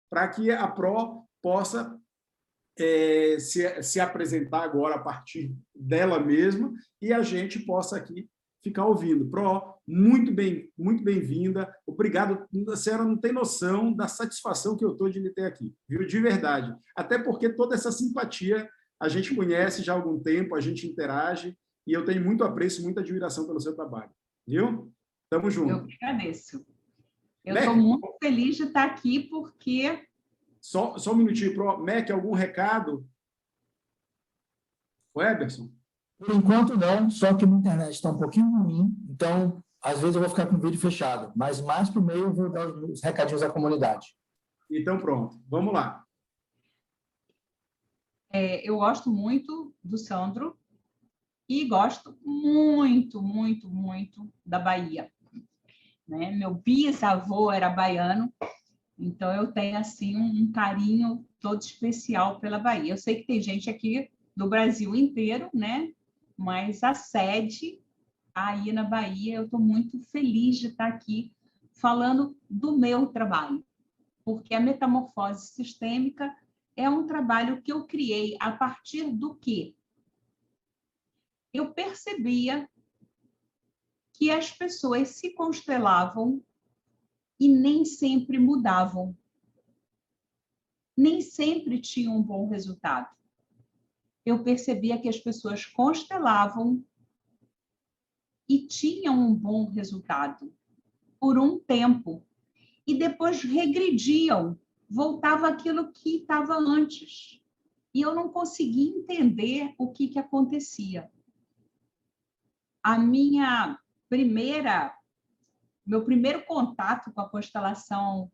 para que a Pro possa se apresentar agora a partir dela mesma e a gente possa aqui ficar ouvindo. Pro, muito bem-vinda. Obrigado. A senhora não tem noção da satisfação que eu estou de lhe ter aqui, viu? De verdade. Até porque toda essa simpatia a gente conhece já há algum tempo, a gente interage e eu tenho muito apreço, muita admiração pelo seu trabalho. Viu? Tamo junto. Eu que agradeço. Eu estou muito feliz de estar aqui porque... Só um minutinho, Pro. Mac, algum recado? O Eberson? Por enquanto, não, só que a minha internet está um pouquinho ruim, então, às vezes, eu vou ficar com o vídeo fechado, mas mais para o meio eu vou dar os recadinhos à comunidade. Então, pronto. Vamos lá. Eu gosto muito do Sandro e gosto muito, muito, muito da Bahia. Né? Meu bisavô era baiano, então eu tenho assim um carinho todo especial pela Bahia. Eu sei que tem gente aqui do Brasil inteiro, né? Mas a sede aí na Bahia, eu estou muito feliz de estar aqui falando do meu trabalho, porque a metamorfose sistêmica é um trabalho que eu criei a partir do quê? Eu percebia que as pessoas se constelavam e nem sempre mudavam. Nem sempre tinham um bom resultado. Eu percebia que as pessoas constelavam e tinham um bom resultado por um tempo. E depois regrediam, voltava aquilo que estava antes. E eu não conseguia entender o que acontecia. Meu primeiro contato com a constelação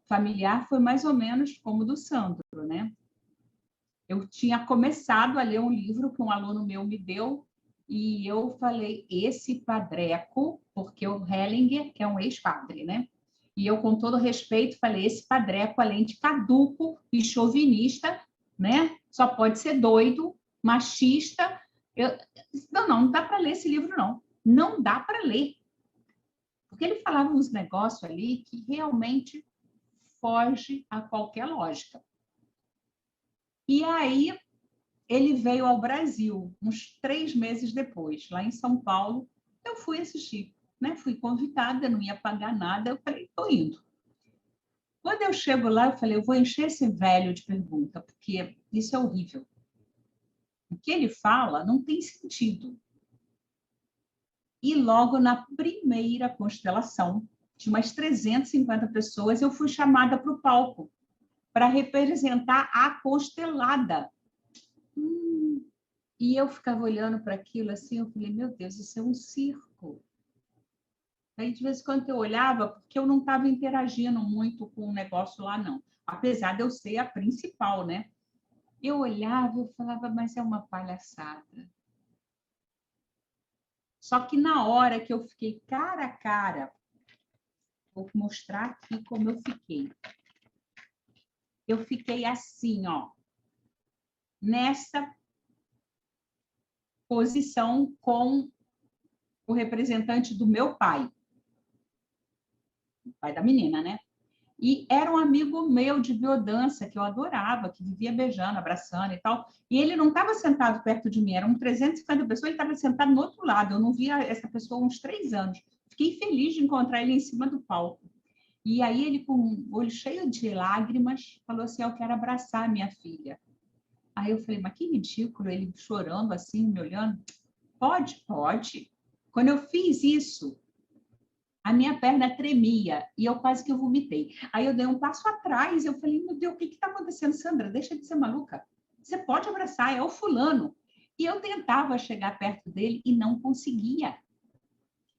familiar foi mais ou menos como o do Sandro, né? Eu tinha começado a ler um livro que um aluno meu me deu e eu falei, esse padreco, porque o Hellinger, que é um ex-padre, né? E eu, com todo respeito, falei, esse padreco, além de caduco e chauvinista, né? Só pode ser doido, machista. Não dá para ler esse livro, não. Não dá para ler. Porque ele falava uns negócios ali que realmente foge a qualquer lógica. E aí, ele veio ao Brasil, uns 3 meses depois, lá em São Paulo. Eu fui assistir, né? Fui convidada, não ia pagar nada. Eu falei, estou indo. Quando eu chego lá, eu falei, eu vou encher esse velho de pergunta, porque isso é horrível. O que ele fala não tem sentido. E logo na primeira constelação, de umas 350 pessoas, eu fui chamada para o palco para representar a constelada. E eu ficava olhando para aquilo assim, eu falei, meu Deus, isso é um circo. Aí, de vez em quando, eu olhava, porque eu não estava interagindo muito com o negócio lá, não. Apesar de eu ser a principal, né? Eu olhava e falava, mas é uma palhaçada. Só que na hora que eu fiquei cara a cara, vou mostrar aqui como eu fiquei. Eu fiquei assim, ó, nessa posição com o representante do meu pai. O pai da menina, né? E era um amigo meu de biodança, que eu adorava, que vivia beijando, abraçando e tal. E ele não estava sentado perto de mim, eram 350 pessoas, ele estava sentado no outro lado. Eu não via essa pessoa há uns 3 anos. Fiquei feliz de encontrar ele em cima do palco. E aí ele, com o olho cheio de lágrimas, falou assim, eu quero abraçar a minha filha. Aí eu falei, mas que ridículo, ele chorando assim, me olhando. Pode, pode. Quando eu fiz isso, a minha perna tremia e eu quase que eu vomitei. Aí eu dei um passo atrás, eu falei, meu Deus, o que está acontecendo, Sandra? Deixa de ser maluca. Você pode abraçar, é o fulano. E eu tentava chegar perto dele e não conseguia.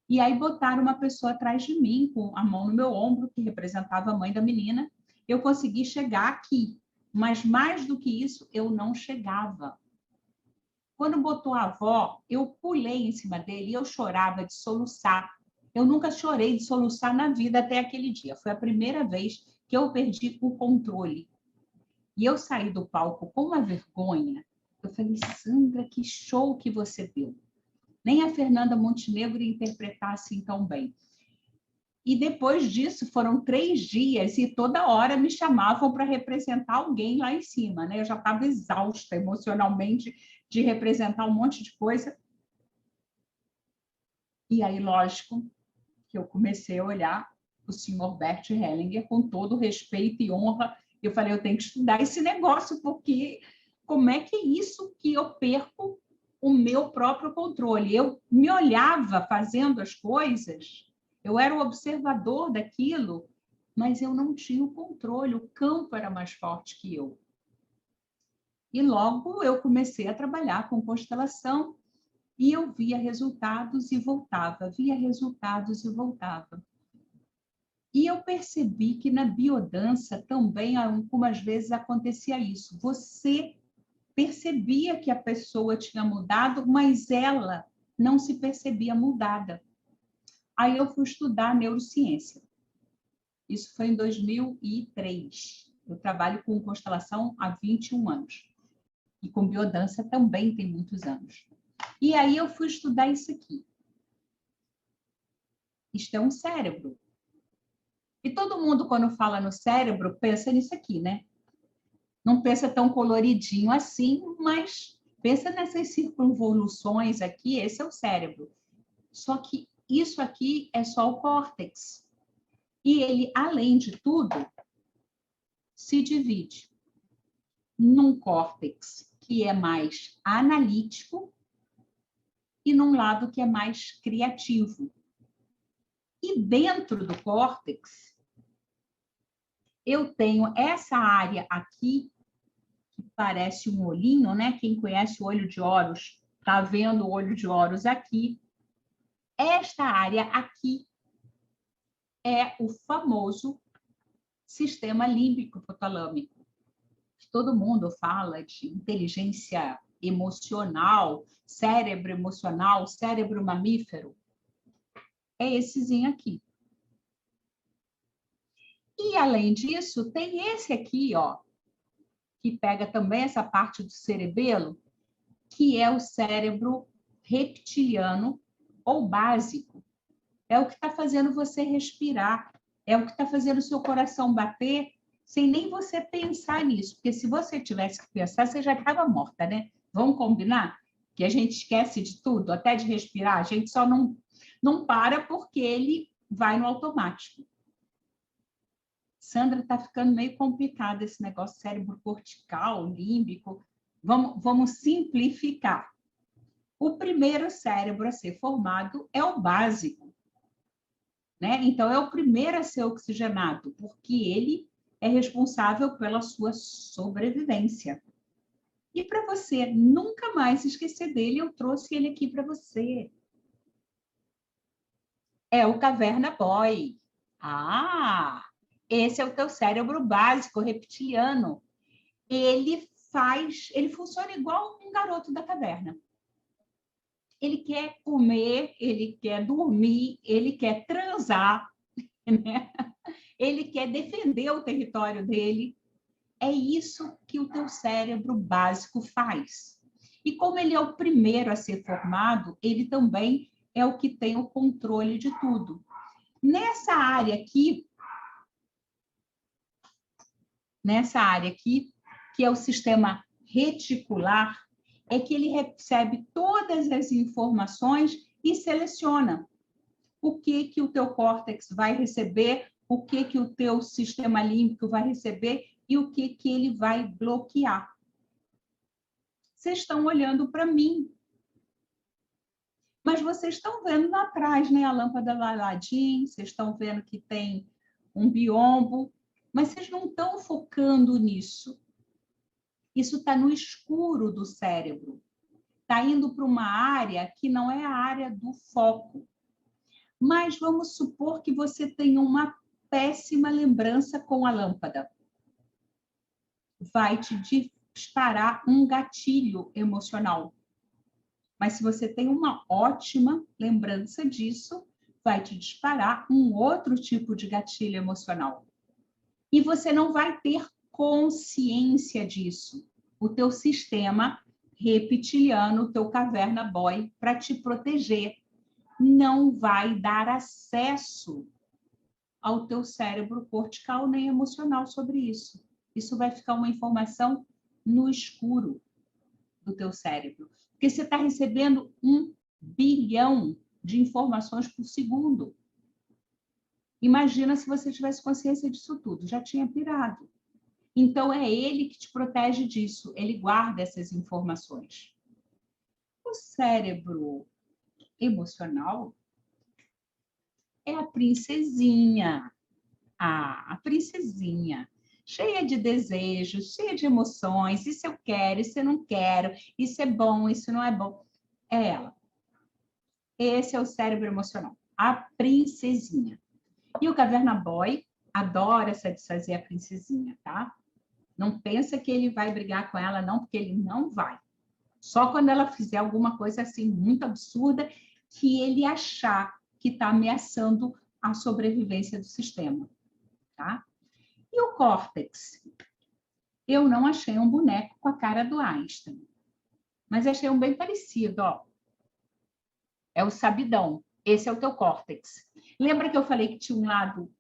E aí botaram uma pessoa atrás de mim, com a mão no meu ombro, que representava a mãe da menina. Eu consegui chegar aqui, mas mais do que isso, eu não chegava. Quando botou a avó, eu pulei em cima dele e eu chorava de soluçar. Eu nunca chorei de soluçar na vida até aquele dia. Foi a primeira vez que eu perdi o controle. E eu saí do palco com uma vergonha. Eu falei, Sandra, que show que você deu. Nem a Fernanda Montenegro ia interpretar assim tão bem. E depois disso, foram 3 dias e toda hora me chamavam para representar alguém lá em cima, né? Eu já estava exausta emocionalmente de representar um monte de coisa. E aí, lógico, que eu comecei a olhar o senhor Bert Hellinger com todo respeito e honra. Eu falei, eu tenho que estudar esse negócio, porque como é que é isso que eu perco o meu próprio controle? Eu me olhava fazendo as coisas, eu era o observador daquilo, mas eu não tinha o controle, o campo era mais forte que eu. E logo eu comecei a trabalhar com constelação e eu via resultados e voltava, via resultados e voltava. E eu percebi que na biodança também algumas vezes acontecia isso. Você percebia que a pessoa tinha mudado, mas ela não se percebia mudada. Aí eu fui estudar neurociência. Isso foi em 2003. Eu trabalho com constelação há 21 anos. E com biodança também tem muitos anos. E aí eu fui estudar isso aqui. Isto é um cérebro. E todo mundo, quando fala no cérebro, pensa nisso aqui, né? Não pensa tão coloridinho assim, mas pensa nessas circunvoluções aqui, esse é o cérebro. Só que isso aqui é só o córtex. E ele, além de tudo, se divide num córtex que é mais analítico e num lado que é mais criativo. E dentro do córtex, eu tenho essa área aqui, que parece um olhinho, né? Quem conhece o olho de Horus, está vendo o olho de Horus aqui. Esta área aqui é o famoso sistema límbico hipotalâmico. Todo mundo fala de inteligência emocional, cérebro mamífero. É essezinho aqui. E, além disso, tem esse aqui, ó, que pega também essa parte do cerebelo, que é o cérebro reptiliano ou básico. É o que está fazendo você respirar, é o que está fazendo o seu coração bater, sem nem você pensar nisso. Porque se você tivesse que pensar, você já estava morta, né? Vamos combinar? Que a gente esquece de tudo, até de respirar, a gente só não para porque ele vai no automático. Sandra, está ficando meio complicado esse negócio cérebro cortical, límbico. Vamos simplificar. O primeiro cérebro a ser formado é o básico, né? Então, é o primeiro a ser oxigenado, porque ele é responsável pela sua sobrevivência. E para você nunca mais esquecer dele, eu trouxe ele aqui para você. É o Caverna Boy. Ah! Esse é o teu cérebro básico, reptiliano. Ele funciona igual um garoto da caverna. Ele quer comer, ele quer dormir, ele quer transar, né? Ele quer defender o território dele. É isso que o teu cérebro básico faz. E como ele é o primeiro a ser formado, ele também é o que tem o controle de tudo. Nessa área aqui, que é o sistema reticular, é que ele recebe todas as informações e seleciona o que o teu córtex vai receber, o que o teu sistema límbico vai receber e o que ele vai bloquear. Vocês estão olhando para mim, mas vocês estão vendo lá atrás, né, a lâmpada da Aladim, vocês estão vendo que tem um biombo, mas vocês não estão focando nisso. Isso está no escuro do cérebro. Está indo para uma área que não é a área do foco. Mas vamos supor que você tenha uma péssima lembrança com a lâmpada. Vai te disparar um gatilho emocional. Mas se você tem uma ótima lembrança disso, vai te disparar um outro tipo de gatilho emocional. E você não vai ter consciência disso. O teu sistema reptiliano, o teu Caverna Boy, para te proteger, não vai dar acesso ao teu cérebro cortical nem emocional sobre isso. Isso vai ficar uma informação no escuro do teu cérebro. Porque você está recebendo 1 bilhão de informações por segundo. Imagina se você tivesse consciência disso tudo, já tinha pirado. Então, é ele que te protege disso, ele guarda essas informações. O cérebro emocional é a princesinha. A princesinha, cheia de desejos, cheia de emoções, isso eu quero, isso eu não quero, isso é bom, isso não é bom. É ela. Esse é o cérebro emocional, a princesinha. E o Caverna Boy adora satisfazer a princesinha, tá? Não pensa que ele vai brigar com ela, não, porque ele não vai. Só quando ela fizer alguma coisa assim muito absurda que ele achar que está ameaçando a sobrevivência do sistema, tá? E o córtex? Eu não achei um boneco com a cara do Einstein, mas achei um bem parecido, ó. É o sabidão. Esse é o teu córtex. Lembra que eu falei que tinha um lado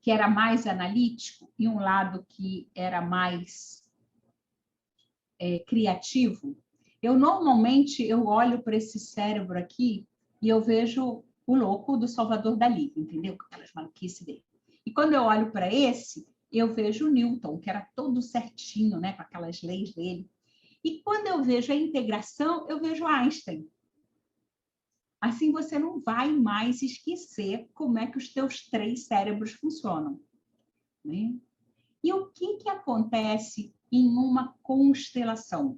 que era mais analítico e um lado que era mais criativo? Normalmente, eu olho para esse cérebro aqui e eu vejo o louco do Salvador Dalí, entendeu? Com aquelas maluquices dele. E quando eu olho para esse, eu vejo o Newton, que era todo certinho, né, com aquelas leis dele. E quando eu vejo a integração, eu vejo Einstein. Assim você não vai mais esquecer como é que os teus 3 cérebros funcionam, né? E o que acontece em uma constelação?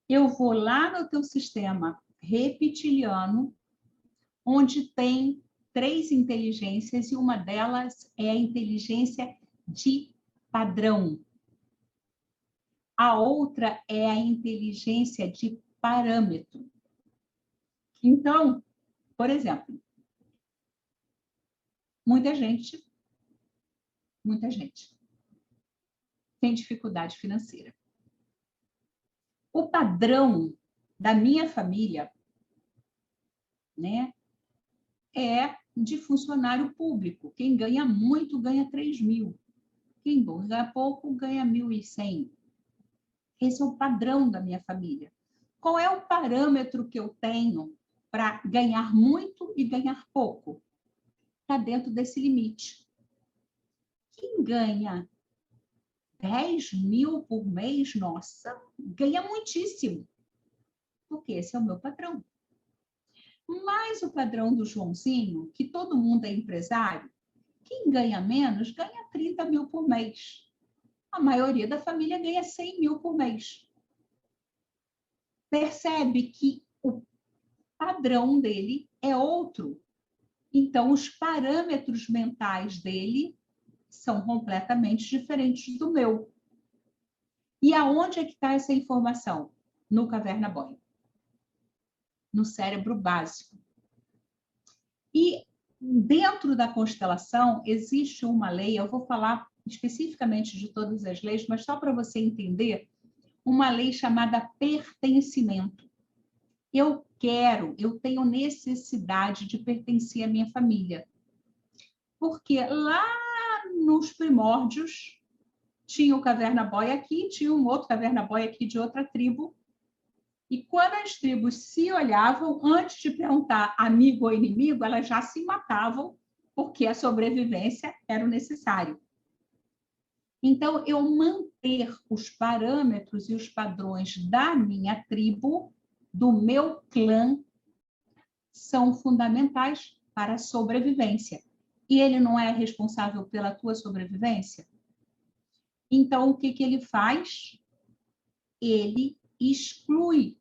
Eu vou lá no teu sistema reptiliano, onde tem 3 inteligências, e uma delas é a inteligência de padrão. A outra é a inteligência de parâmetro. Então, por exemplo, muita gente tem dificuldade financeira. O padrão da minha família, né, é de funcionário público. Quem ganha muito ganha 3 mil. Quem ganha pouco ganha 1.100. Esse é o padrão da minha família. Qual é o parâmetro que eu tenho para ganhar muito e ganhar pouco? Está dentro desse limite. Quem ganha 10 mil por mês, nossa, ganha muitíssimo. Porque esse é o meu padrão. Mas o padrão do Joãozinho, que todo mundo é empresário, quem ganha menos ganha 30 mil por mês. A maioria da família ganha 100 mil por mês. Percebe que o padrão dele é outro. Então, os parâmetros mentais dele são completamente diferentes do meu. E aonde é que está essa informação? No Caverna Boy. No cérebro básico. E dentro da constelação existe uma lei, eu vou falar especificamente de todas as leis, mas só para você entender, uma lei chamada pertencimento. Eu tenho necessidade de pertencer à minha família. Porque lá nos primórdios tinha o Caverna Boy aqui, tinha um outro Caverna Boy aqui de outra tribo. E quando as tribos se olhavam, antes de perguntar amigo ou inimigo, elas já se matavam, porque a sobrevivência era o necessário. Então, eu manter os parâmetros e os padrões da minha tribo, do meu clã, são fundamentais para a sobrevivência. E ele não é responsável pela tua sobrevivência? Então, o que ele faz? Ele exclui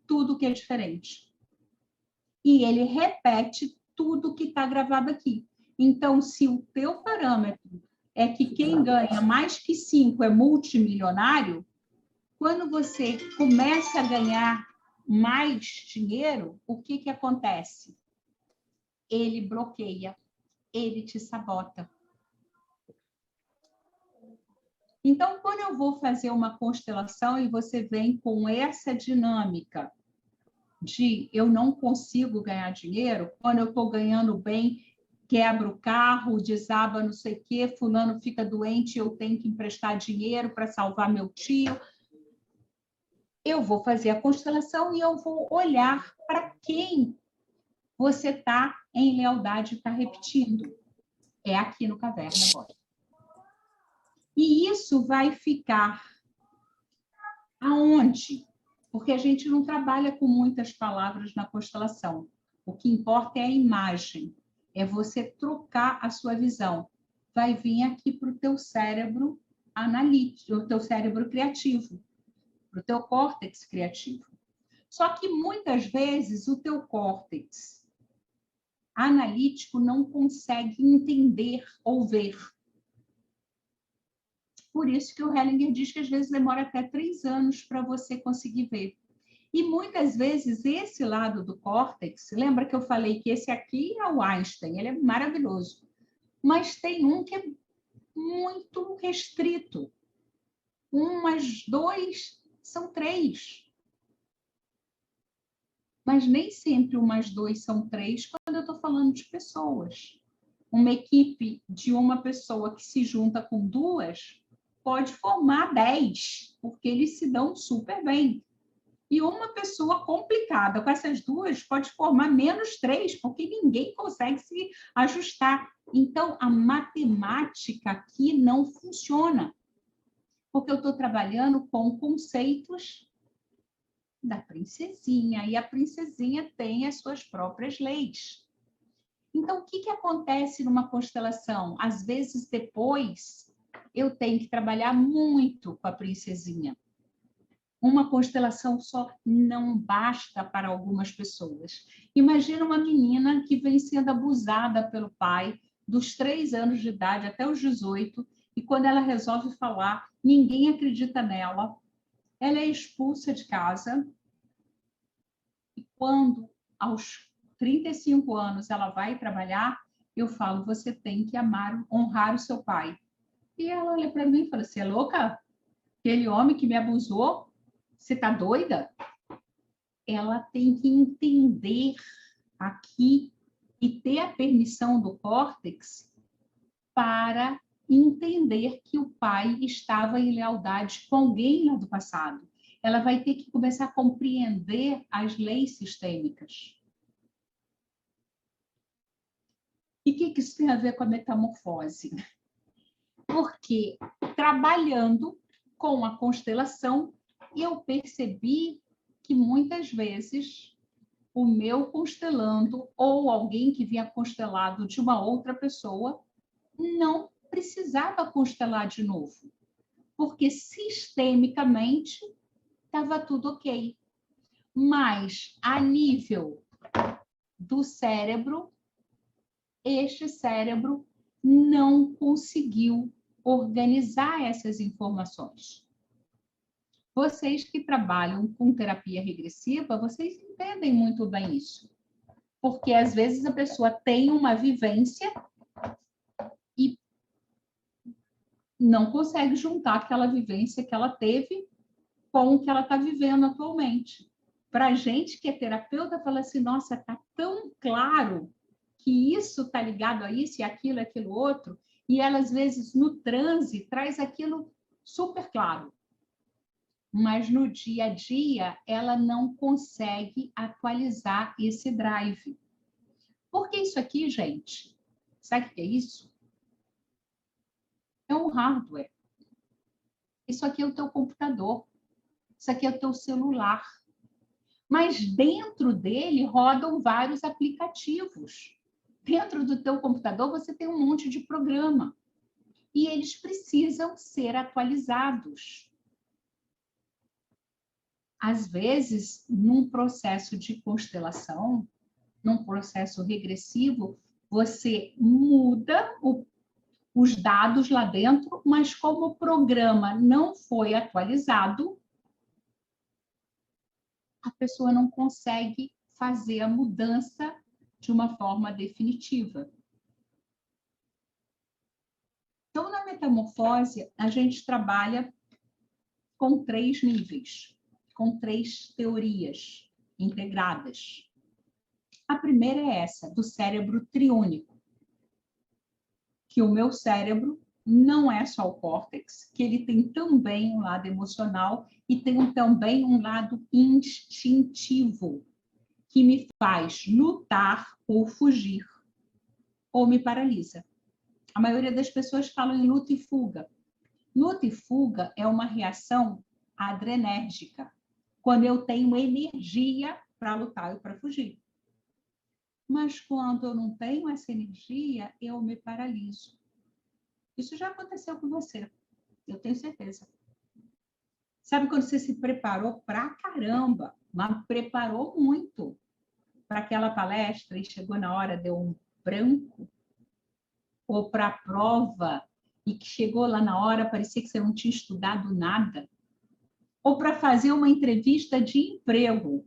tudo que é diferente. E ele repete tudo que está gravado aqui. Então, se o teu parâmetro é que quem ganha mais que 5 é multimilionário, quando você começa a ganhar mais dinheiro, o que acontece? Ele bloqueia, ele te sabota. Então, quando eu vou fazer uma constelação e você vem com essa dinâmica de eu não consigo ganhar dinheiro, quando eu estou ganhando bem, quebra o carro, desaba não sei o quê, fulano fica doente, eu tenho que emprestar dinheiro para salvar meu tio. Eu vou fazer a constelação e eu vou olhar para quem você está em lealdade e está repetindo. É aqui no Caverna agora. E isso vai ficar aonde? Porque a gente não trabalha com muitas palavras na constelação. O que importa é a imagem, é você trocar a sua visão. Vai vir aqui para o teu cérebro analítico, o teu cérebro criativo, para o teu córtex criativo. Só que muitas vezes o teu córtex analítico não consegue entender ou ver. Por isso que o Hellinger diz que às vezes demora até 3 anos para você conseguir ver. E muitas vezes esse lado do córtex, lembra que eu falei que esse aqui é o Einstein, ele é maravilhoso, mas tem um que é muito restrito. 1 mais 2 são 3. Mas nem sempre 1 mais 2 são 3 quando eu estou falando de pessoas. Uma equipe de uma pessoa que se junta com 2 pode formar 10, porque eles se dão super bem. E uma pessoa complicada com essas 2 pode formar menos 3, porque ninguém consegue se ajustar. Então, a matemática aqui não funciona, porque eu estou trabalhando com conceitos da princesinha, e a princesinha tem as suas próprias leis. Então, o que acontece numa constelação? Às vezes, depois, eu tenho que trabalhar muito com a princesinha. Uma constelação só não basta para algumas pessoas. Imagina uma menina que vem sendo abusada pelo pai dos 3 anos de idade até os 18, e quando ela resolve falar, ninguém acredita nela, ela é expulsa de casa, e quando, aos 35 anos, ela vai trabalhar, eu falo, você tem que amar, honrar o seu pai. E ela olha para mim e fala, você é louca? Aquele homem que me abusou, você está doida? Ela tem que entender aqui e ter a permissão do córtex para entender que o pai estava em lealdade com alguém lá do passado. Ela vai ter que começar a compreender as leis sistêmicas. E o que isso tem a ver com a metamorfose? Porque trabalhando com a constelação, eu percebi que muitas vezes o meu constelando ou alguém que vinha constelado de uma outra pessoa não precisava constelar de novo, porque sistemicamente estava tudo ok. Mas a nível do cérebro, este cérebro não conseguiu organizar essas informações. Vocês que trabalham com terapia regressiva, vocês entendem muito bem isso. Porque, às vezes, a pessoa tem uma vivência e não consegue juntar aquela vivência que ela teve com o que ela está vivendo atualmente. Para a gente que é terapeuta, fala assim, nossa, está tão claro que isso está ligado a isso e aquilo outro, e ela, às vezes, no transe, traz aquilo super claro. Mas no dia a dia ela não consegue atualizar esse drive. Porque isso aqui, gente, sabe o que é isso? É um hardware. Isso aqui é o teu computador. Isso aqui é o teu celular. Mas dentro dele rodam vários aplicativos. Dentro do teu computador você tem um monte de programa. E eles precisam ser atualizados. Às vezes, num processo de constelação, num processo regressivo, você muda os dados lá dentro, mas como o programa não foi atualizado, a pessoa não consegue fazer a mudança de uma forma definitiva. Então, na metamorfose, a gente trabalha com 3 níveis, com 3 teorias integradas. A primeira é essa, do cérebro triúnico. que o meu cérebro não é só o córtex, que ele tem também um lado emocional e tem também um lado instintivo, que me faz lutar ou fugir, ou me paralisa. A maioria das pessoas falam em luta e fuga. Luta e fuga é uma reação adrenérgica, quando eu tenho energia para lutar e para fugir. Mas quando eu não tenho essa energia, eu me paraliso. Isso já aconteceu com você, eu tenho certeza. Sabe quando você se preparou pra caramba, mas preparou muito para aquela palestra e chegou na hora, deu um branco? Ou para a prova e que chegou lá na hora, parecia que você não tinha estudado nada? Ou para fazer uma entrevista de emprego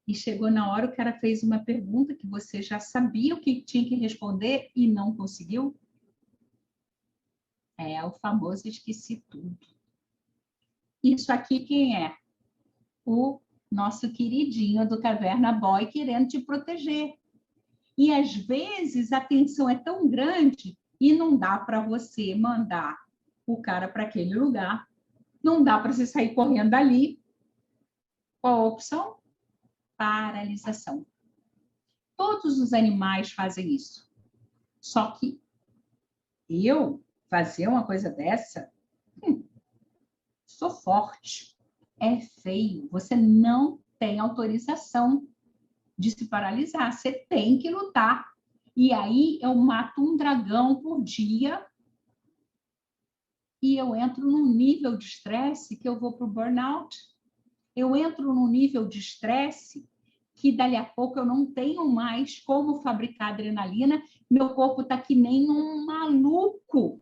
e chegou na hora, o cara fez uma pergunta que você já sabia o que tinha que responder e não conseguiu? É o famoso esqueci tudo. Isso aqui quem é? O nosso queridinho do Caverna Boy querendo te proteger. E às vezes a tensão é tão grande e não dá para você mandar o cara para aquele lugar, não dá para você sair correndo dali. Qual a opção? Paralisação. Todos os animais fazem isso. Só que eu fazer uma coisa dessa, sou forte. É feio. Você não tem autorização de se paralisar. Você tem que lutar. E aí eu mato um dragão por dia e eu entro num nível de estresse que eu vou para o burnout. Eu entro num nível de estresse que dali a pouco eu não tenho mais como fabricar adrenalina. Meu corpo está que nem um maluco,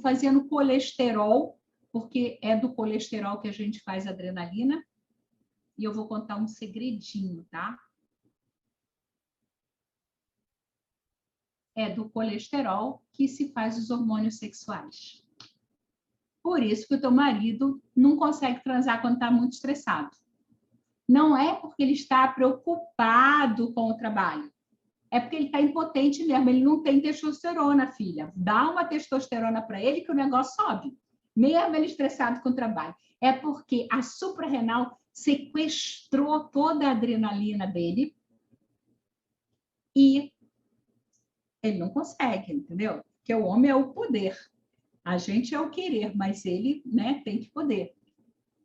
fazendo colesterol, porque é do colesterol que a gente faz adrenalina. E eu vou contar um segredinho, tá? É do colesterol que se faz os hormônios sexuais. Por isso que o teu marido não consegue transar quando está muito estressado. Não é porque ele está preocupado com o trabalho. É porque ele está impotente mesmo. Ele não tem testosterona, filha. Dá uma testosterona para ele que o negócio sobe. Mesmo ele estressado com o trabalho. É porque a suprarrenal sequestrou toda a adrenalina dele e ele não consegue, entendeu? Porque o homem é o poder. A gente é o querer, mas ele, né, tem que poder.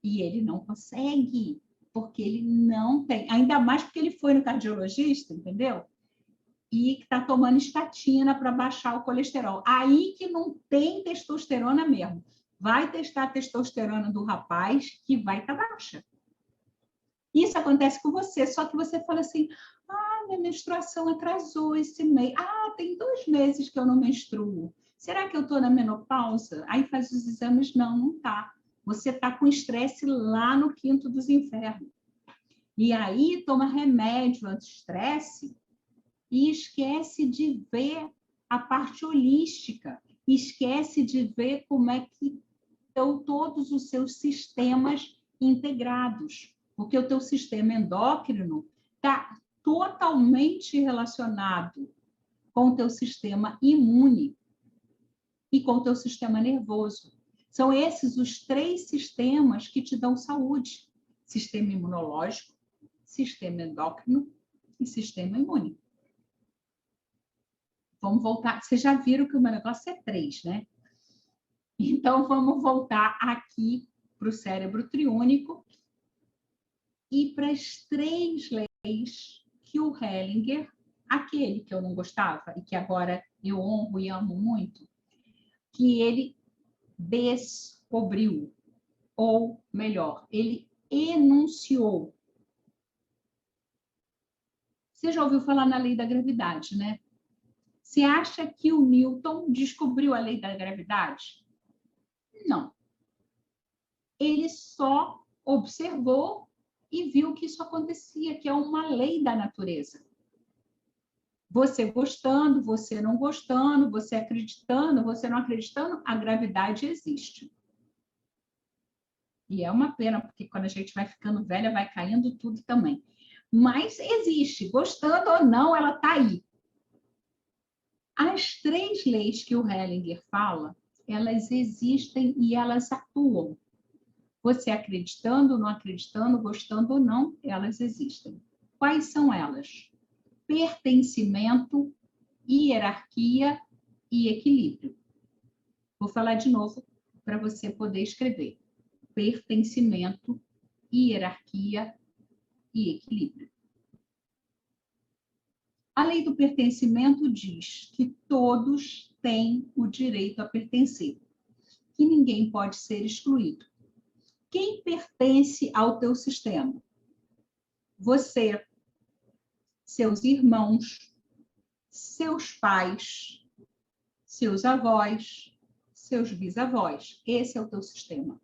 E ele não consegue, porque ele não tem. Ainda mais porque ele foi no cardiologista, entendeu? E está tomando estatina para baixar o colesterol. Aí que não tem testosterona mesmo. Vai testar a testosterona do rapaz, que vai estar baixa. Isso acontece com você, só que você fala assim, minha menstruação atrasou esse mês. Tem 2 meses que eu não menstruo. Será que eu estou na menopausa? Aí faz os exames, não está. Você está com estresse lá no quinto dos infernos. E aí toma remédio anti-estresse e esquece de ver a parte holística, esquece de ver como é que estão todos os seus sistemas integrados, porque o teu sistema endócrino está totalmente relacionado com o teu sistema imune e com o teu sistema nervoso. São esses os 3 sistemas que te dão saúde: sistema imunológico, sistema endócrino e sistema imune. Vamos voltar. Vocês já viram que o meu negócio é 3, né? Então, vamos voltar aqui para o cérebro triúnico e para as 3 leis que o Hellinger, aquele que eu não gostava e que agora eu honro e amo muito, que ele descobriu, ou melhor, ele enunciou. Você já ouviu falar na lei da gravidade, né? Você acha que o Newton descobriu a lei da gravidade? Não. Ele só observou e viu que isso acontecia, que é uma lei da natureza. Você gostando, você não gostando, você acreditando, você não acreditando, a gravidade existe. E é uma pena, porque quando a gente vai ficando velha, vai caindo tudo também. Mas existe, gostando ou não, ela está aí. As 3 leis que o Hellinger fala, elas existem e elas atuam. Você acreditando, não acreditando, gostando ou não, elas existem. Quais são elas? Pertencimento, hierarquia e equilíbrio. Vou falar de novo para você poder escrever. Pertencimento, hierarquia e equilíbrio. A lei do pertencimento diz que todos têm o direito a pertencer, que ninguém pode ser excluído. Quem pertence ao teu sistema? Você, seus irmãos, seus pais, seus avós, seus bisavós. Esse é o teu sistema.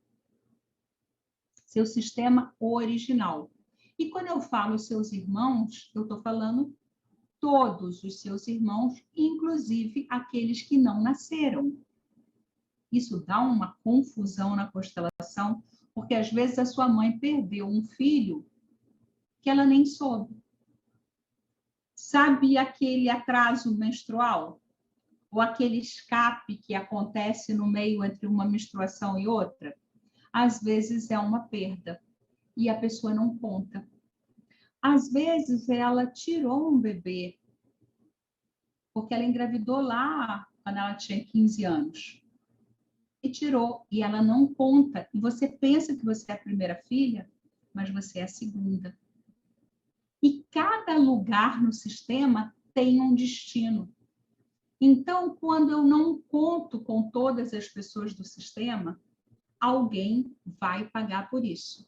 Seu sistema original. E quando eu falo seus irmãos, eu estou falando todos os seus irmãos, inclusive aqueles que não nasceram. Isso dá uma confusão na constelação, porque às vezes a sua mãe perdeu um filho que ela nem soube. Sabe aquele atraso menstrual? Ou aquele escape que acontece no meio entre uma menstruação e outra? Às vezes é uma perda e a pessoa não conta. Às vezes ela tirou um bebê porque ela engravidou lá quando ela tinha 15 anos. E tirou, e ela não conta. E você pensa que você é a primeira filha, mas você é a segunda. E cada lugar no sistema tem um destino. Então, quando eu não conto com todas as pessoas do sistema, alguém vai pagar por isso.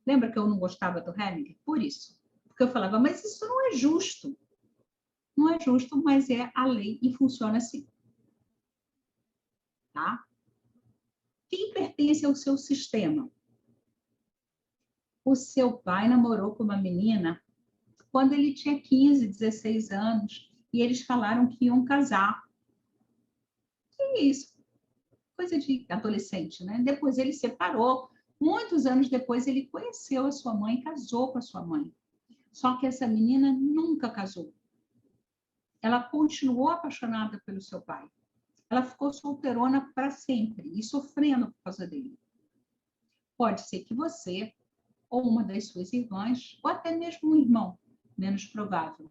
Lembra que eu não gostava do Hellinger? Por isso. Porque eu falava, mas isso não é justo. Não é justo, mas é a lei e funciona assim. Tá? Quem pertence ao seu sistema? O seu pai namorou com uma menina quando ele tinha 15, 16 anos, e eles falaram que iam casar. Que isso? Coisa de adolescente, né? Depois ele separou. Muitos anos depois ele conheceu a sua mãe, casou com a sua mãe. Só que essa menina nunca casou. Ela continuou apaixonada pelo seu pai. Ela ficou solteirona para sempre e sofrendo por causa dele. Pode ser que você, ou uma das suas irmãs, ou até mesmo um irmão, menos provável,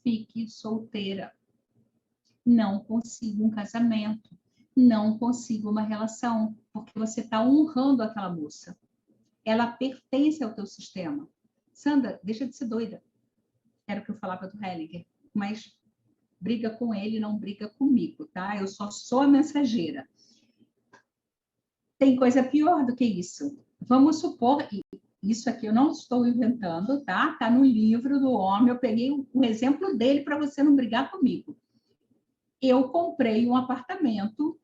fique solteira. Não consiga um casamento, não consiga uma relação, porque você está honrando aquela moça. Ela pertence ao teu sistema. Sandra, deixa de ser doida. Era o que eu falava do Hellinger, mas briga com ele, não briga comigo, tá? Eu só sou a mensageira. Tem coisa pior do que isso. Vamos supor, isso aqui eu não estou inventando, tá? Está no livro do homem, eu peguei um exemplo dele para você não brigar comigo. Eu comprei um apartamento,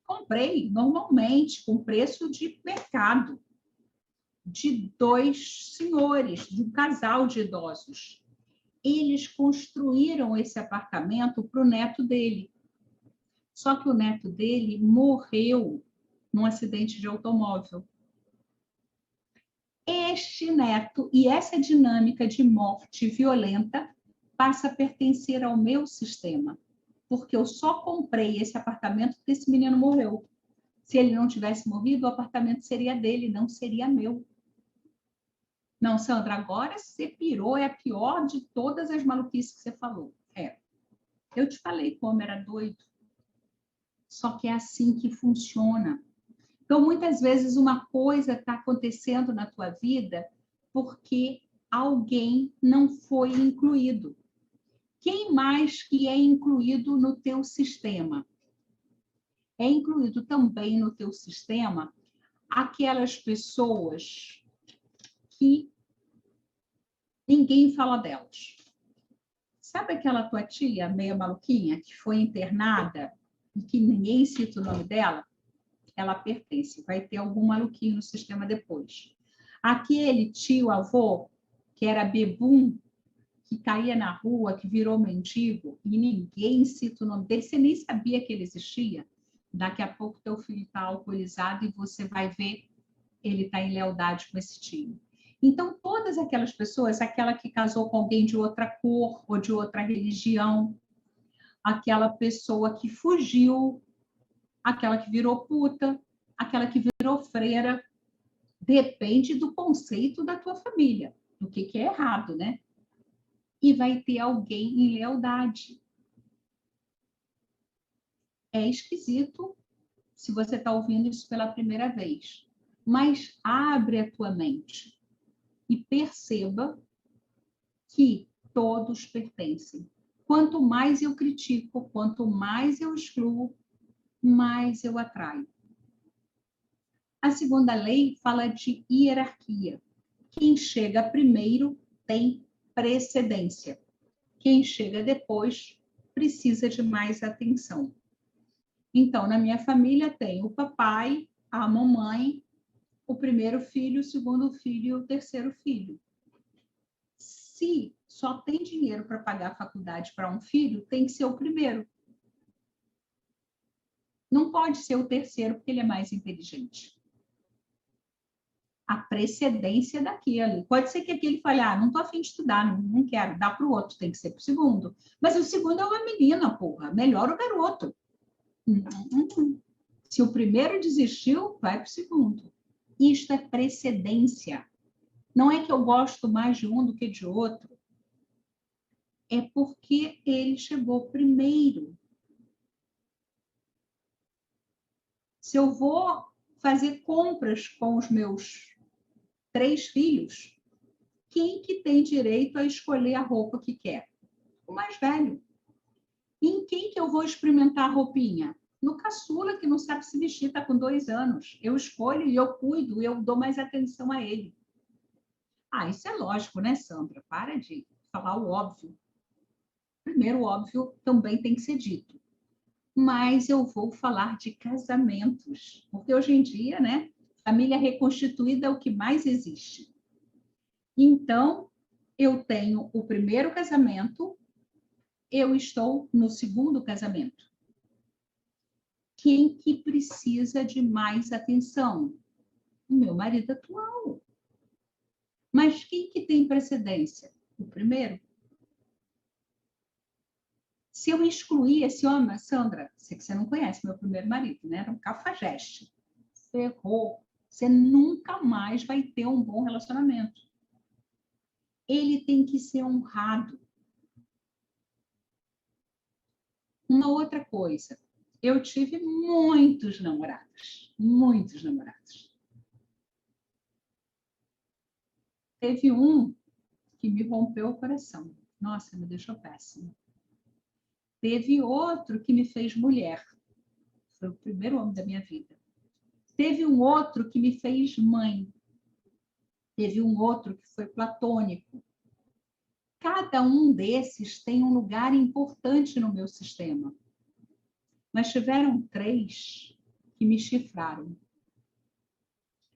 comprei normalmente, com preço de mercado, de 2 senhores, de um casal de idosos. Eles construíram esse apartamento para o neto dele. Só que o neto dele morreu num acidente de automóvel. Este neto e essa dinâmica de morte violenta passa a pertencer ao meu sistema, porque eu só comprei esse apartamento porque esse menino morreu. Se ele não tivesse morrido, o apartamento seria dele, não seria meu. Não, Sandra, agora você pirou, é a pior de todas as maluquices que você falou. É. Eu te falei como era doido. Só que é assim que funciona. Então, muitas vezes, uma coisa está acontecendo na tua vida porque alguém não foi incluído. Quem mais que é incluído no teu sistema? É incluído também no teu sistema aquelas pessoas que ninguém fala delas. Sabe aquela tua tia meio maluquinha que foi internada e que ninguém cita o nome dela? Ela pertence, vai ter algum maluquinho no sistema depois. Aquele tio avô que era bebum, que caía na rua, que virou mendigo, e ninguém cita o nome dele, você nem sabia que ele existia. Daqui a pouco teu filho está alcoolizado e você vai ver ele está em lealdade com esse tio. Então, todas aquelas pessoas, aquela que casou com alguém de outra cor ou de outra religião, aquela pessoa que fugiu, aquela que virou puta, aquela que virou freira. Depende do conceito da tua família, do que é errado, né? E vai ter alguém em lealdade. É esquisito se você está ouvindo isso pela primeira vez, mas abre a tua mente e perceba que todos pertencem. Quanto mais eu critico, quanto mais eu excluo, mais eu atraio. A segunda lei fala de hierarquia. Quem chega primeiro tem precedência. Quem chega depois precisa de mais atenção. Então, na minha família tem o papai, a mamãe, o primeiro filho, o segundo filho e o terceiro filho. Se só tem dinheiro para pagar a faculdade para um filho, tem que ser o primeiro. Não pode ser o terceiro, porque ele é mais inteligente. A precedência daquele. Pode ser que aquele fale, não estou a fim de estudar, não quero, dá para o outro, tem que ser para o segundo. Mas o segundo é uma menina, porra, melhor o garoto. Se o primeiro desistiu, vai para o segundo. Isto é precedência. Não é que eu gosto mais de um do que de outro. É porque ele chegou primeiro. Se eu vou fazer compras com os meus 3 filhos, quem que tem direito a escolher a roupa que quer? O mais velho. Em quem que eu vou experimentar a roupinha? No caçula, que não sabe se vestir, está com 2 anos. Eu escolho e eu cuido, eu dou mais atenção a ele. Isso é lógico, né, Sandra? Para de falar o óbvio. Primeiro, o óbvio também tem que ser dito. Mas eu vou falar de casamentos, porque hoje em dia, né, família reconstituída é o que mais existe. Então, eu tenho o primeiro casamento, eu estou no segundo casamento. Quem que precisa de mais atenção? O meu marido atual. Mas quem que tem precedência? O primeiro. Se eu excluir esse homem, Sandra, sei que você não conhece meu primeiro marido, né? Era um cafajeste. Ferrou. Você nunca mais vai ter um bom relacionamento. Ele tem que ser honrado. Uma outra coisa, eu tive muitos namorados. Muitos namorados. Teve um que me rompeu o coração. Nossa, me deixou péssimo. Teve outro que me fez mulher. Foi o primeiro homem da minha vida. Teve um outro que me fez mãe. Teve um outro que foi platônico. Cada um desses tem um lugar importante no meu sistema. Mas tiveram 3 que me chifraram.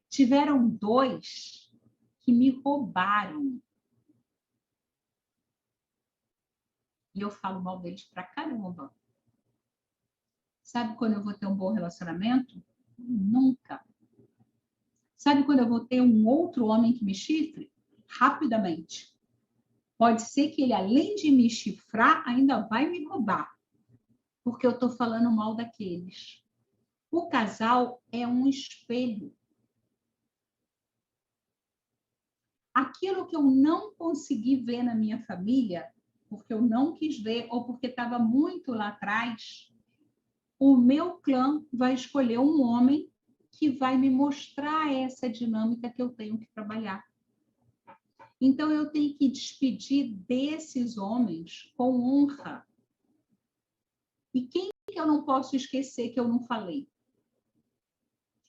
Tiveram 2 que me roubaram. E eu falo mal deles pra caramba. Sabe quando eu vou ter um bom relacionamento? Nunca. Sabe quando eu vou ter um outro homem que me chifre? Rapidamente. Pode ser que ele, além de me chifrar, ainda vai me roubar. Porque eu estou falando mal daqueles. O casal é um espelho. Aquilo que eu não consegui ver na minha família, porque eu não quis ver, ou porque estava muito lá atrás, o meu clã vai escolher um homem que vai me mostrar essa dinâmica que eu tenho que trabalhar. Então, eu tenho que despedir desses homens com honra. E quem que eu não posso esquecer que eu não falei?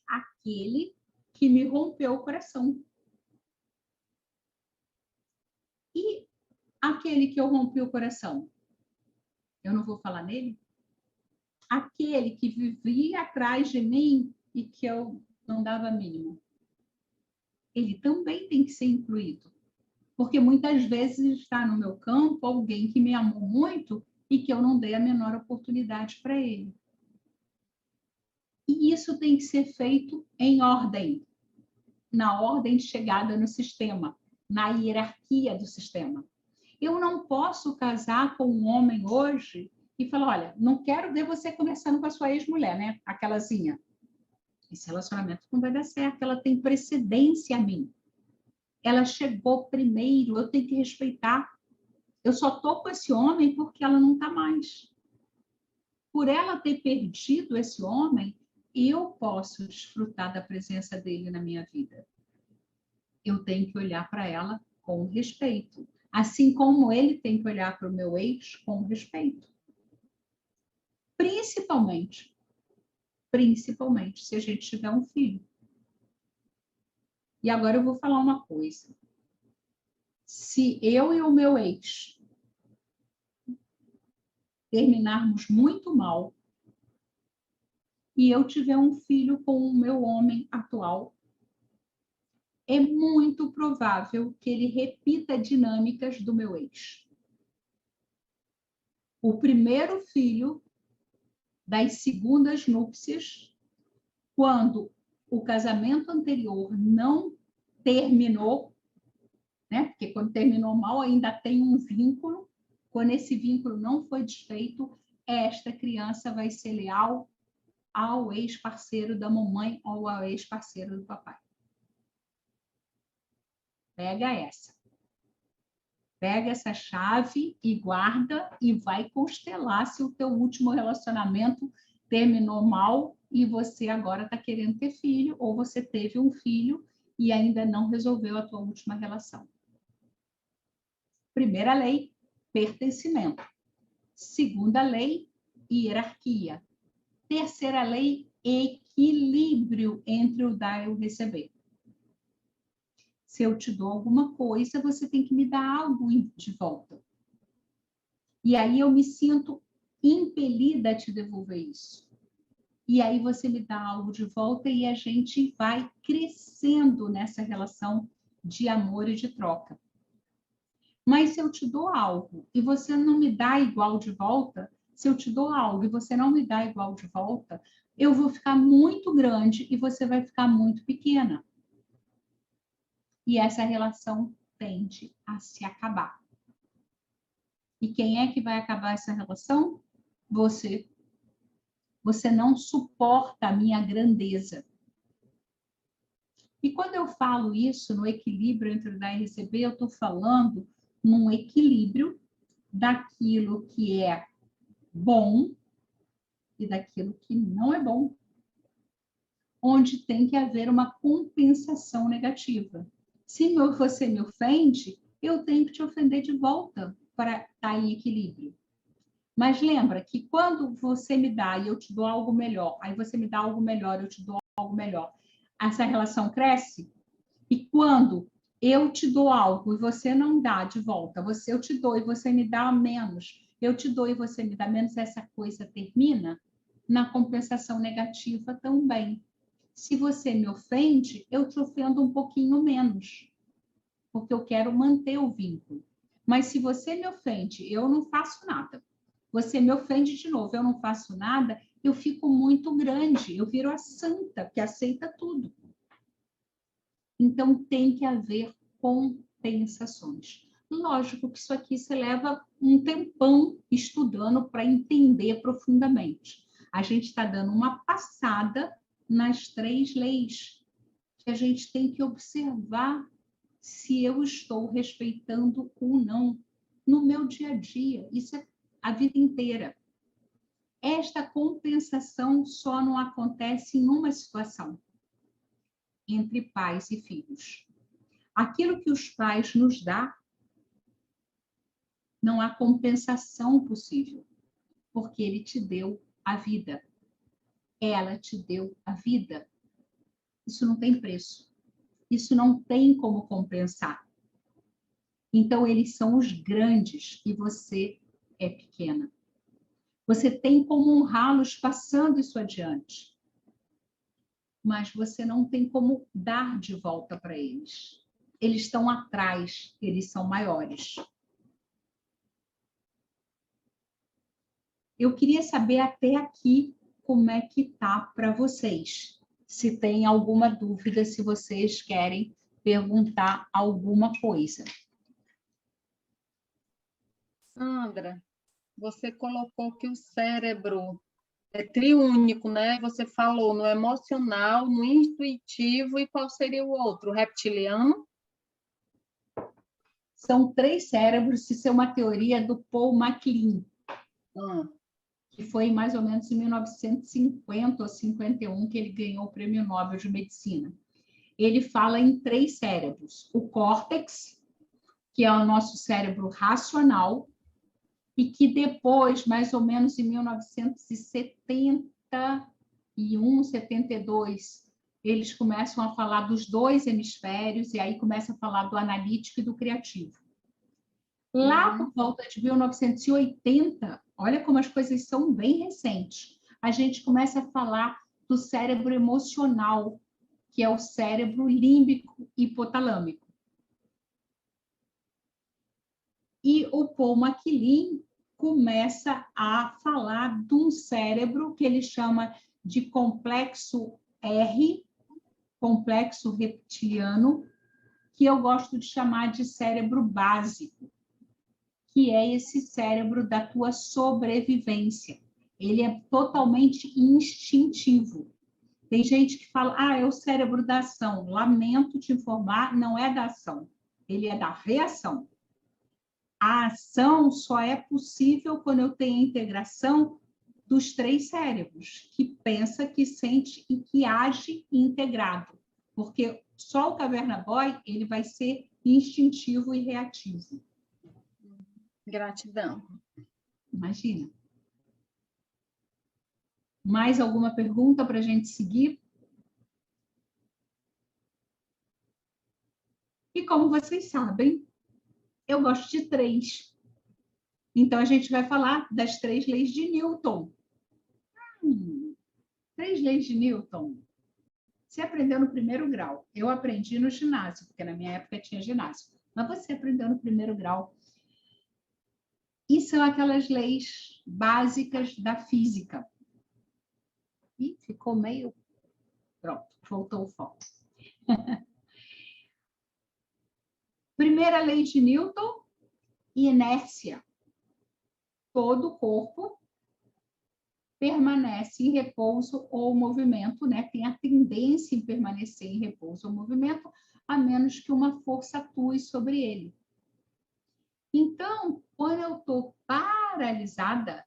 Aquele que me rompeu o coração. E aquele que eu rompi o coração? Eu não vou falar nele? Aquele que vivia atrás de mim e que eu não dava mínimo. Ele também tem que ser incluído. Porque muitas vezes está no meu campo alguém que me amou muito e que eu não dei a menor oportunidade para ele. E isso tem que ser feito em ordem, na ordem de chegada no sistema, na hierarquia do sistema. Eu não posso casar com um homem hoje e falou, olha, não quero ver você conversando com a sua ex-mulher, né? Aquelazinha. Esse relacionamento não vai dar certo, ela tem precedência a mim. Ela chegou primeiro, eu tenho que respeitar. Eu só estou com esse homem porque ela não está mais. Por ela ter perdido esse homem, eu posso desfrutar da presença dele na minha vida. Eu tenho que olhar para ela com respeito. Assim como ele tem que olhar para o meu ex com respeito. Principalmente se a gente tiver um filho. E agora eu vou falar uma coisa. Se eu e o meu ex terminarmos muito mal e eu tiver um filho com o meu homem atual, é muito provável que ele repita dinâmicas do meu ex. O primeiro filho das segundas núpcias, quando o casamento anterior não terminou, né? Porque quando terminou mal ainda tem um vínculo, quando esse vínculo não foi desfeito, esta criança vai ser leal ao ex-parceiro da mamãe ou ao ex-parceiro do papai. Pega essa. Pega essa chave e guarda e vai constelar se o teu último relacionamento terminou mal e você agora está querendo ter filho, ou você teve um filho e ainda não resolveu a tua última relação. Primeira lei, pertencimento. Segunda lei, hierarquia. Terceira lei, equilíbrio entre o dar e o receber. Se eu te dou alguma coisa, você tem que me dar algo de volta. E aí eu me sinto impelida a te devolver isso. E aí você me dá algo de volta e a gente vai crescendo nessa relação de amor e de troca. Mas se eu te dou algo e você não me dá igual de volta, se eu te dou algo e você não me dá igual de volta, eu vou ficar muito grande e você vai ficar muito pequena. E essa relação tende a se acabar. E quem é que vai acabar essa relação? Você. Você não suporta a minha grandeza. E quando eu falo isso, no equilíbrio entre o dar e receber, eu estou falando num equilíbrio daquilo que é bom e daquilo que não é bom. Onde tem que haver uma compensação negativa. Se você me ofende, eu tenho que te ofender de volta para estar em equilíbrio. Mas lembra que quando você me dá e eu te dou algo melhor, aí você me dá algo melhor, eu te dou algo melhor, essa relação cresce? E quando eu te dou algo e você não dá de volta, eu te dou e você me dá menos, eu te dou e você me dá menos, essa coisa termina na compensação negativa também. Se você me ofende, eu te ofendo um pouquinho menos, porque eu quero manter o vínculo. Mas se você me ofende, eu não faço nada. Você me ofende de novo, eu não faço nada, eu fico muito grande, eu viro a santa, que aceita tudo. Então, tem que haver compensações. Lógico que isso aqui você leva um tempão estudando para entender profundamente. A gente está dando uma passada nas 3 leis, que a gente tem que observar se eu estou respeitando ou não no meu dia a dia. Isso é a vida inteira. Esta compensação só não acontece em uma situação, entre pais e filhos. Aquilo que os pais nos dão, não há compensação possível, porque ele te deu a vida. Ela te deu a vida. Isso não tem preço. Isso não tem como compensar. Então, eles são os grandes e você é pequena. Você tem como honrá-los passando isso adiante. Mas você não tem como dar de volta para eles. Eles estão atrás, eles são maiores. Eu queria saber até aqui como é que tá para vocês. Se tem alguma dúvida, se vocês querem perguntar alguma coisa. Sandra, você colocou que o cérebro é triúnico, né? Você falou no emocional, no intuitivo, e qual seria o outro? O reptiliano? São 3 cérebros, isso é uma teoria do Paul MacLean, que foi mais ou menos em 1950 ou 51 que ele ganhou o Prêmio Nobel de Medicina. Ele fala em 3 cérebros. O córtex, que é o nosso cérebro racional, e que depois, mais ou menos em 1971, 72, eles começam a falar dos 2 hemisférios, e aí começa a falar do analítico e do criativo. Lá por volta de 1980, olha como as coisas são bem recentes, a gente começa a falar do cérebro emocional, que é o cérebro límbico hipotalâmico. E o Paul MacLean começa a falar de um cérebro que ele chama de complexo R, complexo reptiliano, que eu gosto de chamar de cérebro básico, que é esse cérebro da tua sobrevivência. Ele é totalmente instintivo. Tem gente que fala, é o cérebro da ação. Lamento te informar, não é da ação. Ele é da reação. A ação só é possível quando eu tenho a integração dos 3 cérebros, que pensa, que sente e que age integrado. Porque só o Caverna Boy, ele vai ser instintivo e reativo. Gratidão. Imagina. Mais alguma pergunta para a gente seguir? E como vocês sabem, eu gosto de 3. Então, a gente vai falar das 3 leis de Newton. 3 leis de Newton. Você aprendeu no primeiro grau. Eu aprendi no ginásio, porque na minha época tinha ginásio. Mas você aprendeu no primeiro grau. E são aquelas leis básicas da física. E ficou meio... Pronto, voltou o foco. Primeira lei de Newton, inércia. Todo corpo permanece em repouso ou movimento, né? Tem a tendência em permanecer em repouso ou movimento, a menos que uma força atue sobre ele. Então, quando eu estou paralisada,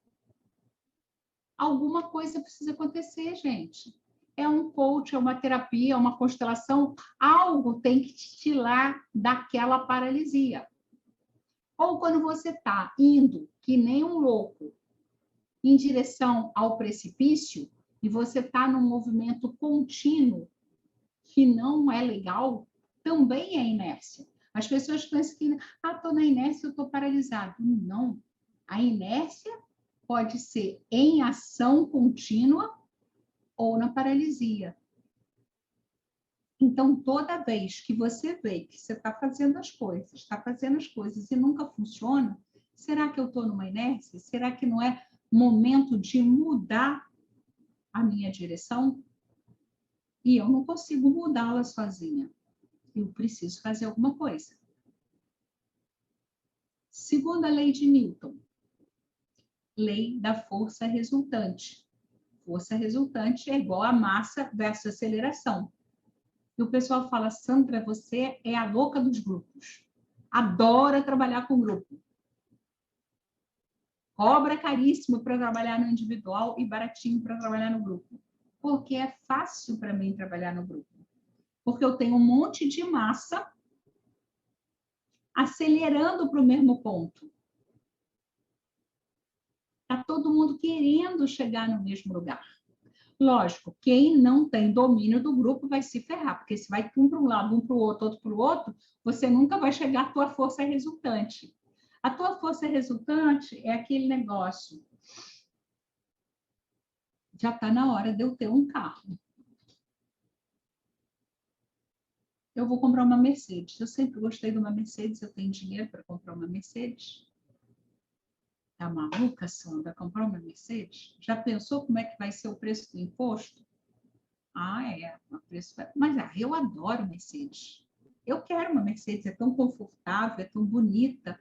alguma coisa precisa acontecer, gente. É um coach, é uma terapia, é uma constelação, algo tem que te tirar daquela paralisia. Ou quando você está indo, que nem um louco, em direção ao precipício, e você está num movimento contínuo, que não é legal, também é inércia. As pessoas pensam que, estou na inércia, eu estou paralisado. Não. A inércia pode ser em ação contínua ou na paralisia. Então, toda vez que você vê que você está fazendo as coisas e nunca funciona, será que eu estou numa inércia? Será que não é momento de mudar a minha direção? E eu não consigo mudá-la sozinha. Eu preciso fazer alguma coisa. Segunda lei de Newton. Lei da força resultante. Força resultante é igual a massa versus aceleração. E o pessoal fala, Sandra, você é a louca dos grupos. Adora trabalhar com grupo. Cobra caríssimo para trabalhar no individual e baratinho para trabalhar no grupo. Porque é fácil para mim trabalhar no grupo. Porque eu tenho um monte de massa acelerando para o mesmo ponto. Está todo mundo querendo chegar no mesmo lugar. Lógico, quem não tem domínio do grupo vai se ferrar, porque se vai um para um lado, um para o outro para o outro, você nunca vai chegar à tua força resultante. A tua força resultante é aquele negócio. Já está na hora de eu ter um carro. Eu vou comprar uma Mercedes. Eu sempre gostei de uma Mercedes, eu tenho dinheiro para comprar uma Mercedes. Tá maluca, Sandra, comprar uma Mercedes? Já pensou como é que vai ser o preço do imposto? O preço vai... Mas eu adoro Mercedes. Eu quero uma Mercedes, é tão confortável, é tão bonita.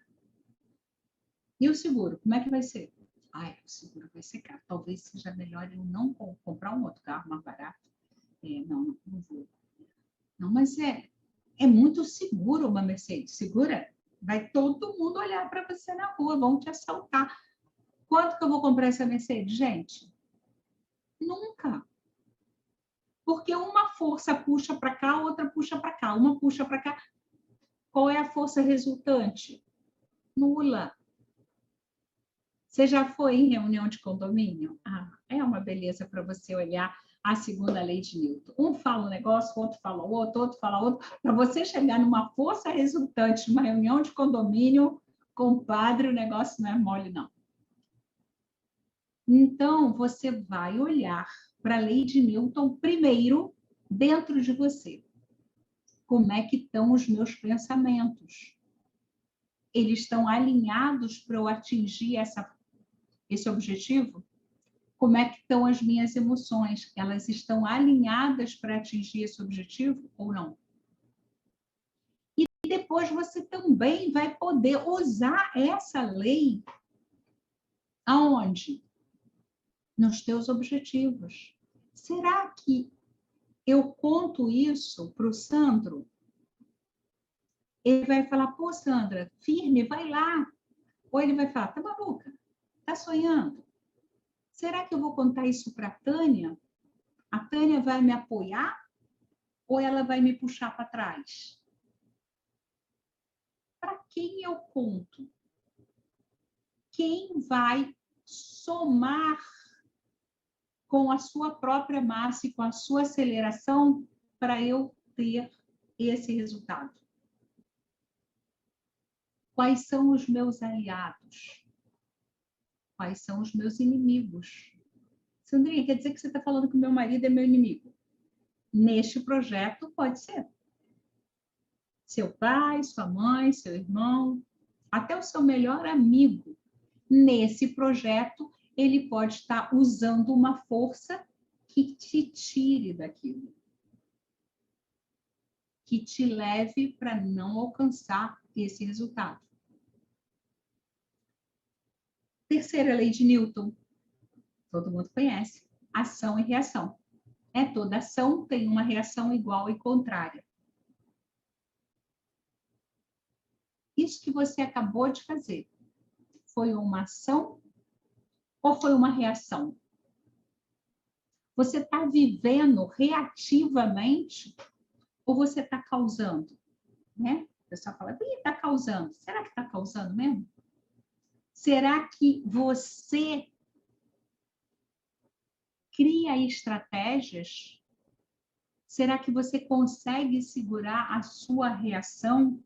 E o seguro, como é que vai ser? Ai, o seguro vai ser caro. Talvez seja melhor eu não comprar um outro carro mais barato. Não vou. Não, mas é muito seguro uma Mercedes. Segura? Vai todo mundo olhar para você na rua, vão te assaltar. Quanto que eu vou comprar essa Mercedes, gente? Nunca. Porque uma força puxa para cá, outra puxa para cá, uma puxa para cá. Qual é a força resultante? Nula. Você já foi em reunião de condomínio? É uma beleza para você olhar a segunda lei de Newton. Um fala um negócio, outro fala outro fala outro. Para você chegar numa força resultante de uma reunião de condomínio, compadre, o negócio não é mole, não. Então, você vai olhar para a lei de Newton primeiro dentro de você. Como é que estão os meus pensamentos? Eles estão alinhados para eu atingir esse objetivo? Como é que estão as minhas emoções? Elas estão alinhadas para atingir esse objetivo ou não? E depois você também vai poder usar essa lei aonde? Nos teus objetivos. Será que eu conto isso para o Sandro? Ele vai falar, pô, Sandra, firme, vai lá. Ou ele vai falar, tá maluca? Tá sonhando? Será que eu vou contar isso para a Tânia? A Tânia vai me apoiar ou ela vai me puxar para trás? Para quem eu conto? Quem vai somar com a sua própria massa e com a sua aceleração para eu ter esse resultado? Quais são os meus aliados? Quais são os meus inimigos? Sandrinha, quer dizer que você está falando que o meu marido é meu inimigo? Neste projeto, pode ser. Seu pai, sua mãe, seu irmão, até o seu melhor amigo. Nesse projeto, ele pode estar usando uma força que te tire daquilo. Que te leve para não alcançar esse resultado. Terceira lei de Newton. Todo mundo conhece. Ação e reação. Toda ação tem uma reação igual e contrária. Isso que você acabou de fazer, foi uma ação ou foi uma reação? Você está vivendo reativamente ou você está causando? Né? O pessoal fala, está causando. Será que está causando mesmo? Será que você cria estratégias? Será que você consegue segurar a sua reação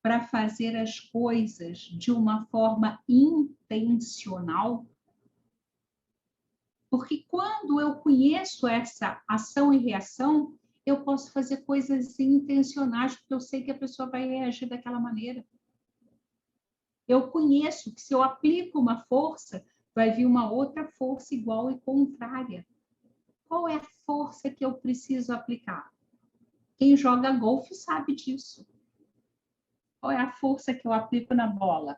para fazer as coisas de uma forma intencional? Porque quando eu conheço essa ação e reação, eu posso fazer coisas intencionais, porque eu sei que a pessoa vai reagir daquela maneira. Eu conheço que se eu aplico uma força, vai vir uma outra força igual e contrária. Qual é a força que eu preciso aplicar? Quem joga golfe sabe disso. Qual é a força que eu aplico na bola?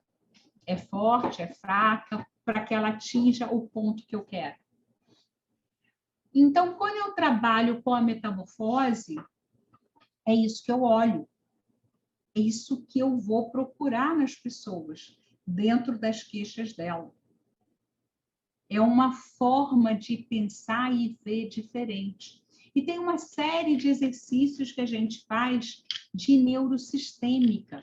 É forte, é fraca, para que ela atinja o ponto que eu quero. Então, quando eu trabalho com a metamorfose, é isso que eu olho. É isso que eu vou procurar nas pessoas, dentro das queixas dela. É uma forma de pensar e ver diferente. E tem uma série de exercícios que a gente faz de neurosistêmica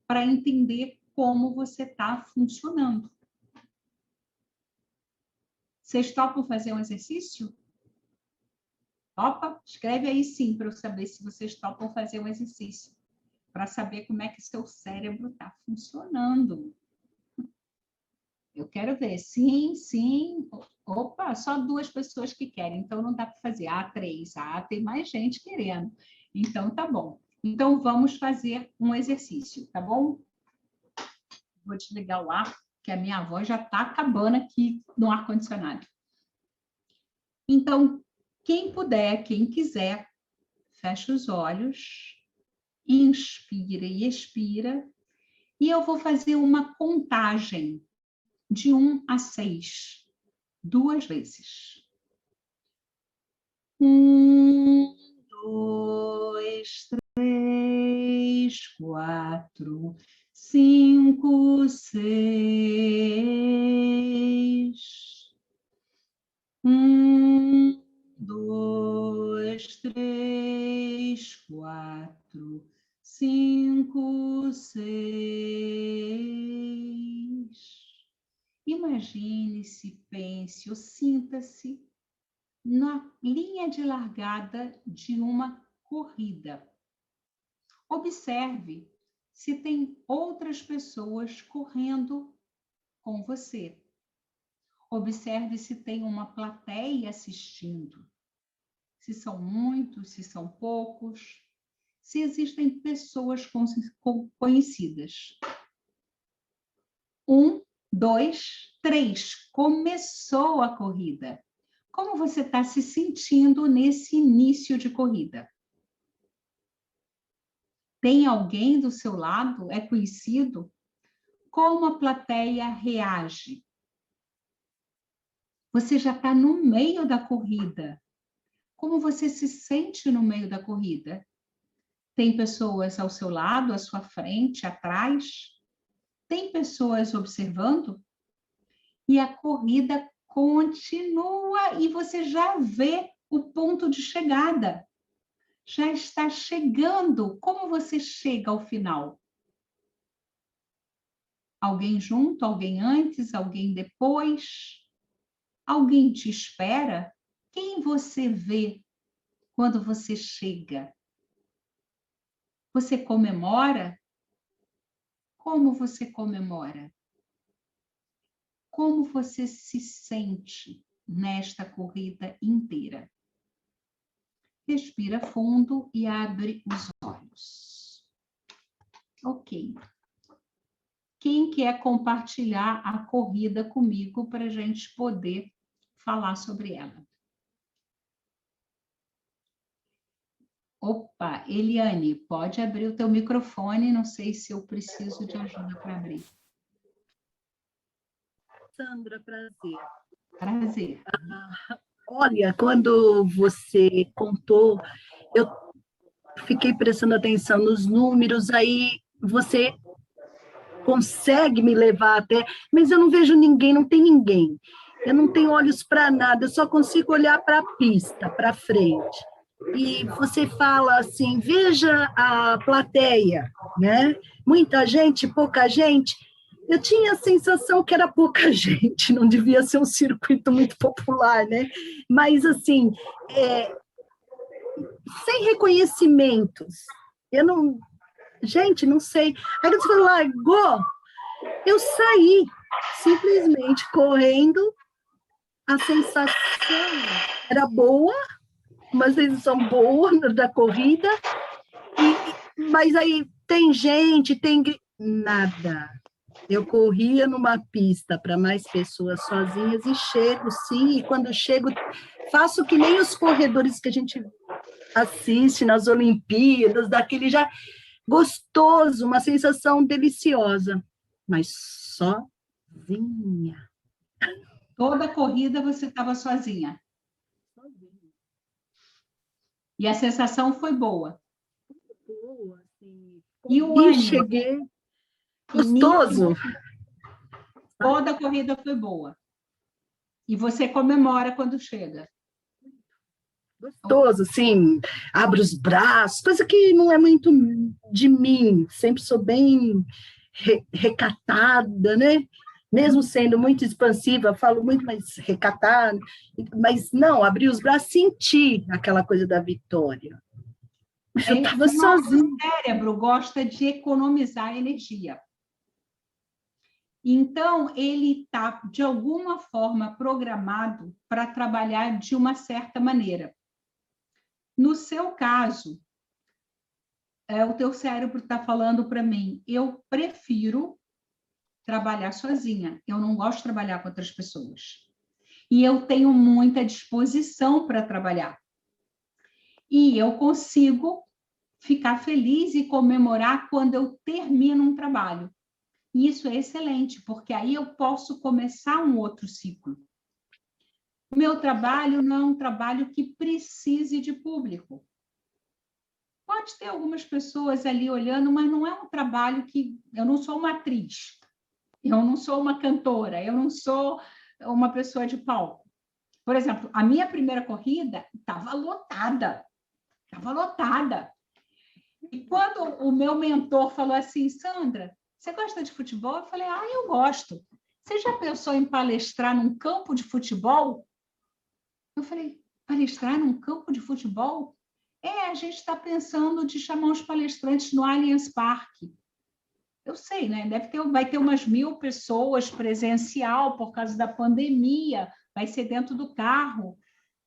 para entender como você está funcionando. Vocês topam fazer um exercício? Topa? Escreve aí sim, para eu saber se vocês topam fazer um exercício, para saber como é que seu cérebro está funcionando. Eu quero ver. Sim, sim. Opa, só 2 pessoas que querem, então não dá para fazer. 3. Tem mais gente querendo. Então, tá bom. Então, vamos fazer um exercício, tá bom? Vou desligar o ar, que a minha voz já está acabando aqui no ar-condicionado. Então, quem puder, quem quiser, fecha os olhos, inspira e expira, e eu vou fazer uma contagem de 1 a 6, 2 vezes. 1, 2, 3, 4, 5, 6. 1, 2, 3, 4, 5, 6. Imagine-se, pense ou sinta-se na linha de largada de uma corrida. Observe se tem outras pessoas correndo com você. Observe se tem uma plateia assistindo. Se são muitos, se são poucos, se existem pessoas conhecidas. 1, 2, 3. Começou a corrida. Como você está se sentindo nesse início de corrida? Tem alguém do seu lado? É conhecido? Como a plateia reage? Você já está no meio da corrida. Como você se sente no meio da corrida? Tem pessoas ao seu lado, à sua frente, atrás? Tem pessoas observando? E a corrida continua e você já vê o ponto de chegada. Já está chegando. Como você chega ao final? Alguém junto, alguém antes, alguém depois? Alguém te espera? Quem você vê quando você chega? Você comemora? Como você comemora? Como você se sente nesta corrida inteira? Respira fundo e abre os olhos. Ok. Quem quer compartilhar a corrida comigo para a gente poder falar sobre ela? Opa, Eliane, pode abrir o teu microfone, não sei se eu preciso de ajuda para abrir. Sandra, prazer. Prazer. Olha, quando você contou, eu fiquei prestando atenção nos números, aí você consegue me levar até, mas eu não vejo ninguém, não tem ninguém. Eu não tenho olhos para nada, eu só consigo olhar para a pista, para frente. E você fala assim, veja a plateia, né? Muita gente, pouca gente. Eu tinha a sensação que era pouca gente, não devia ser um circuito muito popular, né? Mas, assim, sem reconhecimentos. Eu não... Gente, não sei. Aí você falou, largou, eu saí, simplesmente correndo. A sensação era boa, uma sensação boa da corrida, mas aí tem gente, tem... Nada. Eu corria numa pista para mais pessoas sozinhas e chego, sim, e quando chego, faço que nem os corredores que a gente assiste nas Olimpíadas, daquele já gostoso, uma sensação deliciosa, mas sozinha. Toda a corrida você estava sozinha. Sozinha. E a sensação foi boa. Boa, assim. E o ânimo? Cheguei. Gostoso. Toda a corrida foi boa. E você comemora quando chega. Gostoso, sim. Abre os braços, coisa que não é muito de mim. Sempre sou bem recatada, né? Mesmo sendo muito expansiva, falo muito mais recatada. Mas não, abri os braços, senti aquela coisa da vitória. Eu estava sozinha. O cérebro gosta de economizar energia. Então, ele está, de alguma forma, programado para trabalhar de uma certa maneira. No seu caso, o teu cérebro está falando para mim, eu prefiro trabalhar sozinha, eu não gosto de trabalhar com outras pessoas. E eu tenho muita disposição para trabalhar. E eu consigo ficar feliz e comemorar quando eu termino um trabalho. E isso é excelente, porque aí eu posso começar um outro ciclo. O meu trabalho não é um trabalho que precise de público. Pode ter algumas pessoas ali olhando, mas não é um trabalho que... Eu não sou uma atriz, eu não sou uma cantora, eu não sou uma pessoa de palco. Por exemplo, a minha primeira corrida estava lotada. Estava lotada. E quando o meu mentor falou assim, Sandra, você gosta de futebol? Eu falei, eu gosto. Você já pensou em palestrar num campo de futebol? Eu falei, palestrar num campo de futebol? A gente está pensando de chamar os palestrantes no Allianz Parque. Eu sei, né? Vai ter umas 1.000 pessoas presencial por causa da pandemia, vai ser dentro do carro,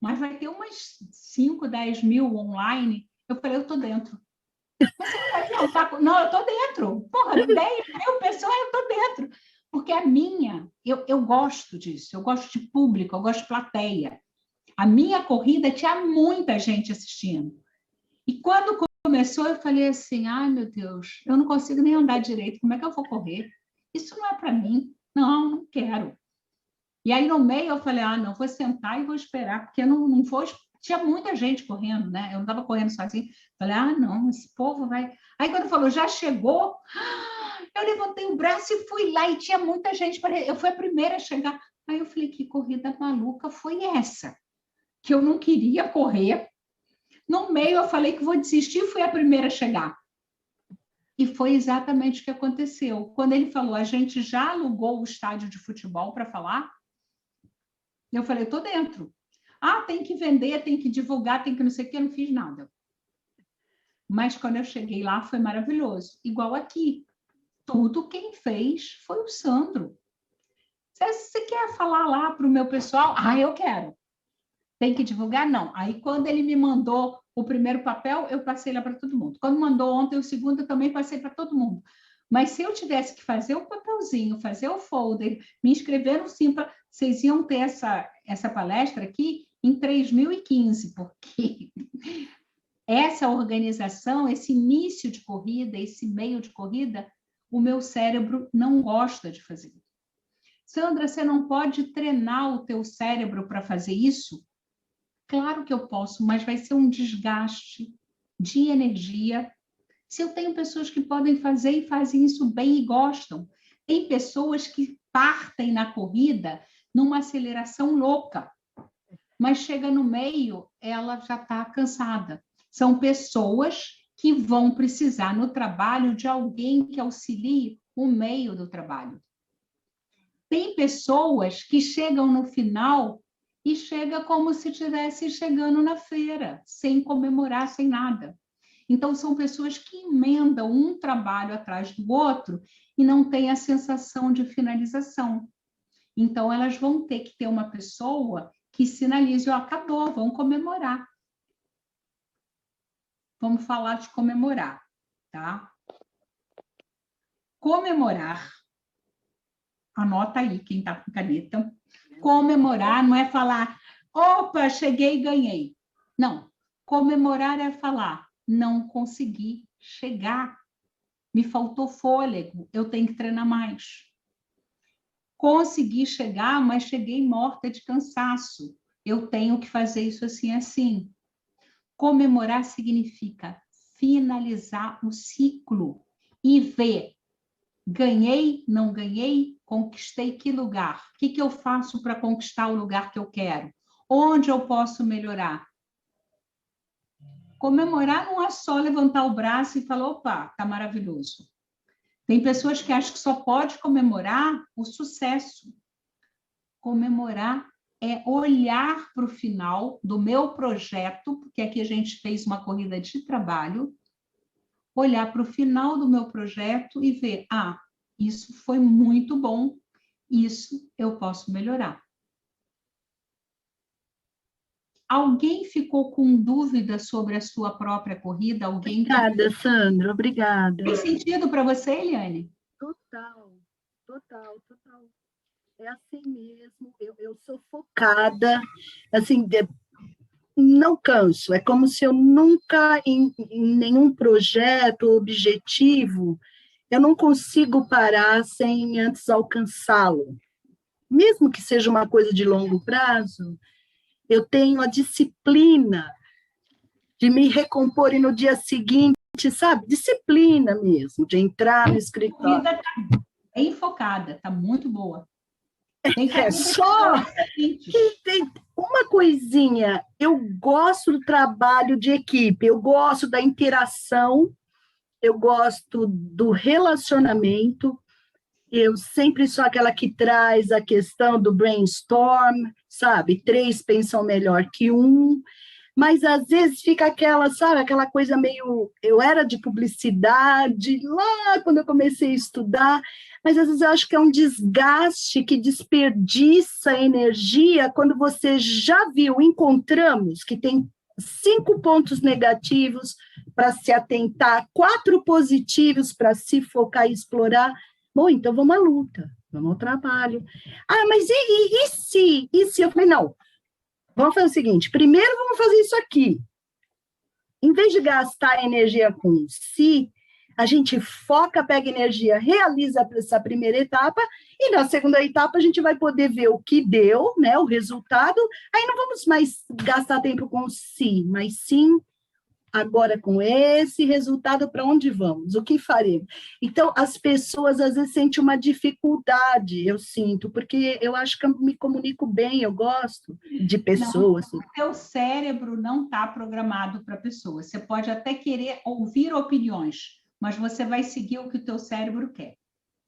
mas vai ter umas 5, 10 mil online. Eu falei, eu estou dentro. Você vai perguntar? Não, eu estou dentro. Porra, 10 mil pessoas, eu estou dentro. Porque a minha, eu gosto disso, eu gosto de público, eu gosto de plateia. A minha corrida tinha muita gente assistindo. E quando começou, eu falei assim, ai, meu Deus, eu não consigo nem andar direito, como é que eu vou correr? Isso não é para mim. Não quero. E aí, no meio, eu falei, não, vou sentar e vou esperar, porque eu não vou... Tinha muita gente correndo, né? Eu não estava correndo sozinha. Falei, não, esse povo vai... Aí, quando falou, já chegou, eu levantei o braço e fui lá, e tinha muita gente. Eu fui a primeira a chegar. Aí eu falei, que corrida maluca foi essa? Que eu não queria correr. No meio, eu falei que vou desistir e fui a primeira a chegar. E foi exatamente o que aconteceu. Quando ele falou, a gente já alugou o estádio de futebol para falar, eu falei, estou dentro. Tem que vender, tem que divulgar, tem que não sei o que, eu não fiz nada. Mas quando eu cheguei lá, foi maravilhoso. Igual aqui. Tudo quem fez foi o Sandro. Você quer falar lá para o meu pessoal? Eu quero. Tem que divulgar? Não. Aí, quando ele me mandou o primeiro papel, eu passei lá para todo mundo. Quando mandou ontem o segundo, eu também passei para todo mundo. Mas se eu tivesse que fazer o papelzinho, fazer o folder, me inscrever no Simpla, vocês iam ter essa palestra aqui em 2015, porque essa organização, esse início de corrida, esse meio de corrida, o meu cérebro não gosta de fazer. Sandra, você não pode treinar o teu cérebro para fazer isso? Claro que eu posso, mas vai ser um desgaste de energia. Se eu tenho pessoas que podem fazer e fazem isso bem e gostam. Tem pessoas que partem na corrida numa aceleração louca, mas chega no meio, ela já está cansada. São pessoas que vão precisar no trabalho de alguém que auxilie o meio do trabalho. Tem pessoas que chegam no final e chega como se estivesse chegando na feira, sem comemorar, sem nada. Então, são pessoas que emendam um trabalho atrás do outro e não têm a sensação de finalização. Então, elas vão ter que ter uma pessoa que sinalize, acabou, vamos comemorar. Vamos falar de comemorar, tá? Comemorar, anota aí quem está com caneta, comemorar não é falar, opa, cheguei e ganhei. Não, comemorar é falar, não consegui chegar, me faltou fôlego, eu tenho que treinar mais. Consegui chegar, mas cheguei morta de cansaço, eu tenho que fazer isso assim, assim. Comemorar significa finalizar o ciclo e ver, ganhei, não ganhei, conquistei que lugar? O que eu faço para conquistar o lugar que eu quero? Onde eu posso melhorar? Comemorar não é só levantar o braço e falar, opa, tá maravilhoso. Tem pessoas que acham que só pode comemorar o sucesso. Comemorar é olhar para o final do meu projeto, porque aqui a gente fez uma corrida de trabalho, olhar para o final do meu projeto e ver, isso foi muito bom, isso eu posso melhorar. Alguém ficou com dúvida sobre a sua própria corrida? Obrigada, Sandra, obrigada. Tem sentido para você, Eliane? Total. É assim mesmo, eu sou focada, assim, não canso, é como se eu nunca, em nenhum projeto, objetivo, eu não consigo parar sem antes alcançá-lo. Mesmo que seja uma coisa de longo prazo, eu tenho a disciplina de me recompor e no dia seguinte, sabe? Disciplina mesmo, de entrar no A escritório. corrida está bem focada, está muito boa. Tem corrida Só que tem uma coisinha, eu gosto do trabalho de equipe, eu gosto da interação, eu gosto do relacionamento, eu sempre sou aquela que traz a questão do brainstorm, sabe? 3 pensam melhor que um, mas às vezes fica aquela, sabe, aquela coisa meio... Eu era de publicidade lá quando eu comecei a estudar, mas às vezes eu acho que é um desgaste que desperdiça energia quando você já viu, encontramos que tem 5 pontos negativos para se atentar, 4 positivos para se focar e explorar. Bom, então vamos à luta, vamos ao trabalho. Ah, mas e se? E se? Eu falei, não, vamos fazer o seguinte, primeiro vamos fazer isso aqui. Em vez de gastar energia com si, a gente foca, pega energia, realiza essa primeira etapa, e na segunda etapa a gente vai poder ver o que deu, né, o resultado, aí não vamos mais gastar tempo com si, mas sim agora com esse resultado, para onde vamos? O que faremos? Então, as pessoas às vezes sentem uma dificuldade, eu sinto, porque eu acho que eu me comunico bem, eu gosto de pessoas. Não, o seu cérebro não está programado para pessoas. Você pode até querer ouvir opiniões, mas você vai seguir o que o teu cérebro quer.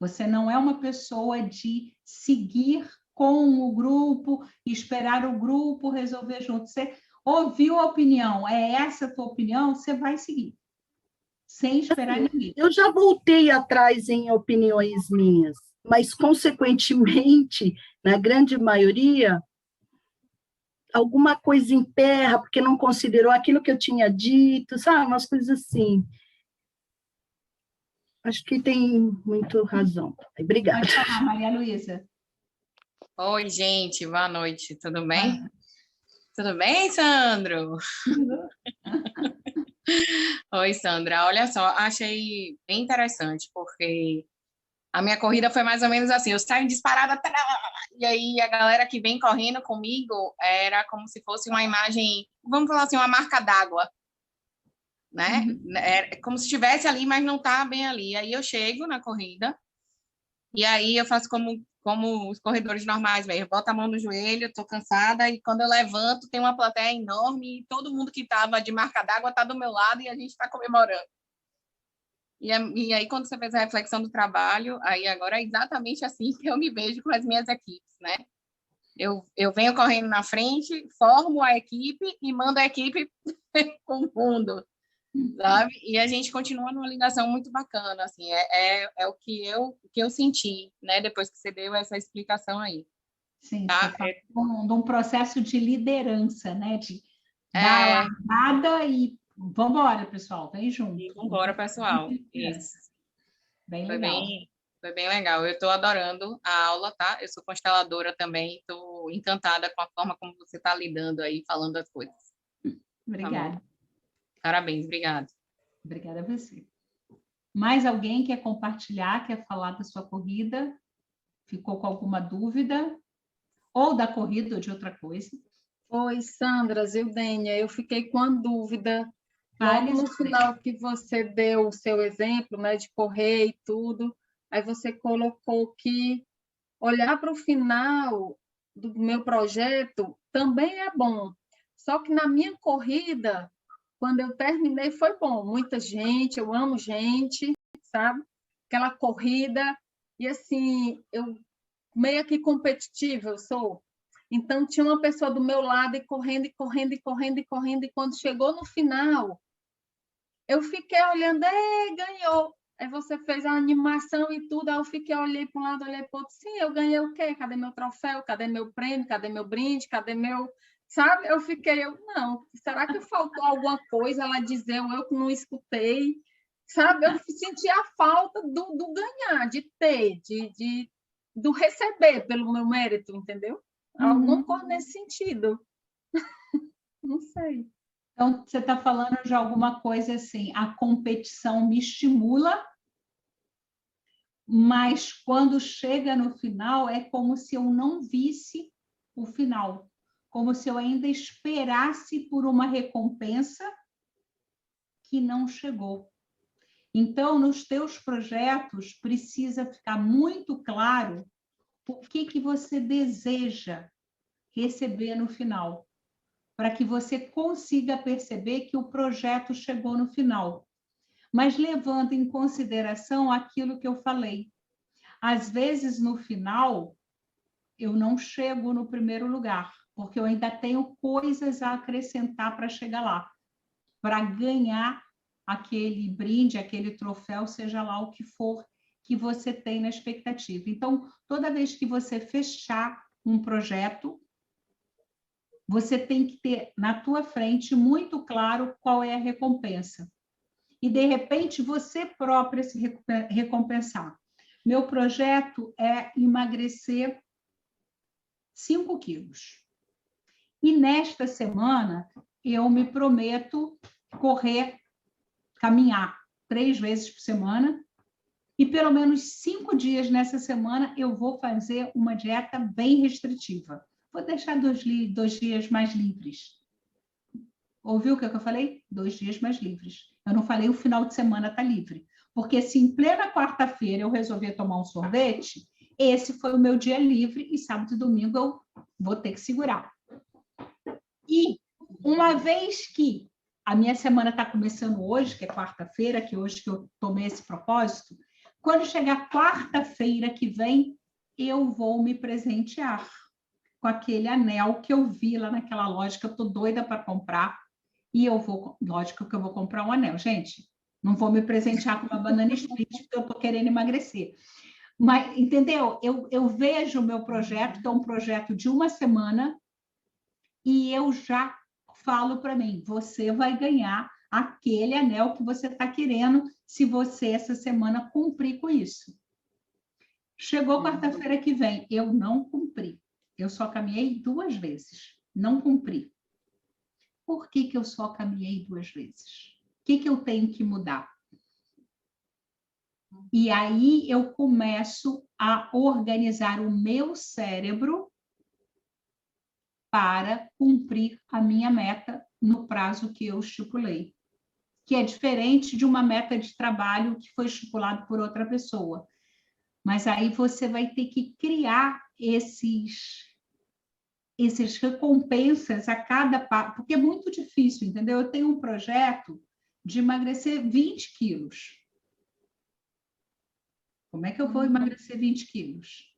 Você não é uma pessoa de seguir com o grupo e esperar o grupo resolver junto. Você ouviu a opinião, é essa a tua opinião, você vai seguir, sem esperar ninguém. Eu já voltei atrás em opiniões minhas, mas, consequentemente, na grande maioria, alguma coisa emperra, porque não considerou aquilo que eu tinha dito, sabe? Umas coisas assim. Acho que tem muito razão. Obrigada. Pode falar, Maria Luísa. Oi, gente, boa noite, tudo bem? Tudo bem, Sandro? Oi, Sandra. Olha só, achei bem interessante, porque a minha corrida foi mais ou menos assim, eu saio disparada, e aí a galera que vem correndo comigo era como se fosse uma imagem, vamos falar assim, uma marca d'água, né? É como se estivesse ali, mas não está bem ali. Aí eu chego na corrida, e aí eu faço como os corredores normais mesmo, boto a mão no joelho, estou cansada, e quando eu levanto, tem uma plateia enorme, e todo mundo que estava de marca d'água está do meu lado, e a gente está comemorando. E aí, quando você fez a reflexão do trabalho, aí agora é exatamente assim que eu me vejo com as minhas equipes, né? Eu venho correndo na frente, formo a equipe e mando a equipe com o mundo, sabe? E a gente continua numa ligação muito bacana, assim, é o que eu senti, né, depois que você deu essa explicação aí. Sim, tá? de um processo de liderança, né? De dar a largada e vamos embora, pessoal, vem junto. E vamos embora, pessoal. Isso. Bem legal. Foi bem legal. Eu estou adorando a aula, tá? Eu sou consteladora também, estou encantada com a forma como você está lidando aí, falando as coisas. Obrigada. Tá, parabéns, obrigada. Obrigada a você. Mais alguém quer compartilhar, quer falar da sua corrida? Ficou com alguma dúvida? Ou da corrida ou de outra coisa? Oi, Sandra, Zildênia, eu fiquei com a dúvida. Logo no final que você deu o seu exemplo, né, de correr e tudo, aí você colocou que olhar para o final do meu projeto também é bom. Só que na minha corrida, quando eu terminei, foi bom. Muita gente, eu amo gente, sabe? Aquela corrida, e assim, eu meio que competitiva eu sou. Então, tinha uma pessoa do meu lado e correndo, e correndo, e correndo, e correndo, e quando chegou no final, eu fiquei olhando, ganhou. Aí você fez a animação e tudo, aí eu fiquei, olhei para um lado, olhei para o outro, sim, eu ganhei o quê? Cadê meu troféu? Cadê meu prêmio? Cadê meu brinde? Cadê meu... Sabe? Eu fiquei, não, será que faltou alguma coisa ela dizer, eu que não escutei? Sabe? Eu senti a falta do ganhar, de ter, do receber pelo meu mérito, entendeu? Alguma coisa nesse sentido. Não sei. Então, você está falando de alguma coisa assim, a competição me estimula mas quando chega no final, é como se eu não visse o final, como se eu ainda esperasse por uma recompensa que não chegou. Então, nos teus projetos, precisa ficar muito claro o que você deseja receber no final, para que você consiga perceber que o projeto chegou no final, mas levando em consideração aquilo que eu falei. Às vezes, no final, eu não chego no primeiro lugar, porque eu ainda tenho coisas a acrescentar para chegar lá, para ganhar aquele brinde, aquele troféu, seja lá o que for que você tem na expectativa. Então, toda vez que você fechar um projeto, você tem que ter na tua frente muito claro qual é a recompensa. E, de repente, você própria se recompensar. Meu projeto é emagrecer 5 quilos. E nesta semana, eu me prometo correr, caminhar 3 vezes por semana, e pelo menos 5 dias nessa semana eu vou fazer uma dieta bem restritiva. Vou deixar 2 dias mais livres. Ouviu o que eu falei? 2 dias mais livres. Eu não falei o final de semana está livre. Porque se em plena quarta-feira eu resolver tomar um sorvete, esse foi o meu dia livre e sábado e domingo eu vou ter que segurar. E uma vez que a minha semana está começando hoje, que é quarta-feira, que hoje que eu tomei esse propósito, quando chegar quarta-feira que vem, eu vou me presentear com aquele anel que eu vi lá naquela loja que eu estou doida para comprar. E eu vou, lógico que eu vou comprar um anel, gente. Não vou me presentear com uma banana split, porque eu estou querendo emagrecer. Mas, entendeu? Eu vejo o meu projeto, que é um projeto de uma semana, e eu já falo para mim, você vai ganhar aquele anel que você está querendo, se você, essa semana, cumprir com isso. Chegou quarta-feira que vem, eu não cumpri. Eu só caminhei 2 vezes, não cumpri. Por que eu só caminhei 2 vezes? O que eu tenho que mudar? E aí eu começo a organizar o meu cérebro para cumprir a minha meta no prazo que eu estipulei, que é diferente de uma meta de trabalho que foi estipulado por outra pessoa. Mas aí você vai ter que criar esses recompensas a cada passo, porque é muito difícil, entendeu? Eu tenho um projeto de emagrecer 20 quilos. Como é que eu vou emagrecer 20 quilos?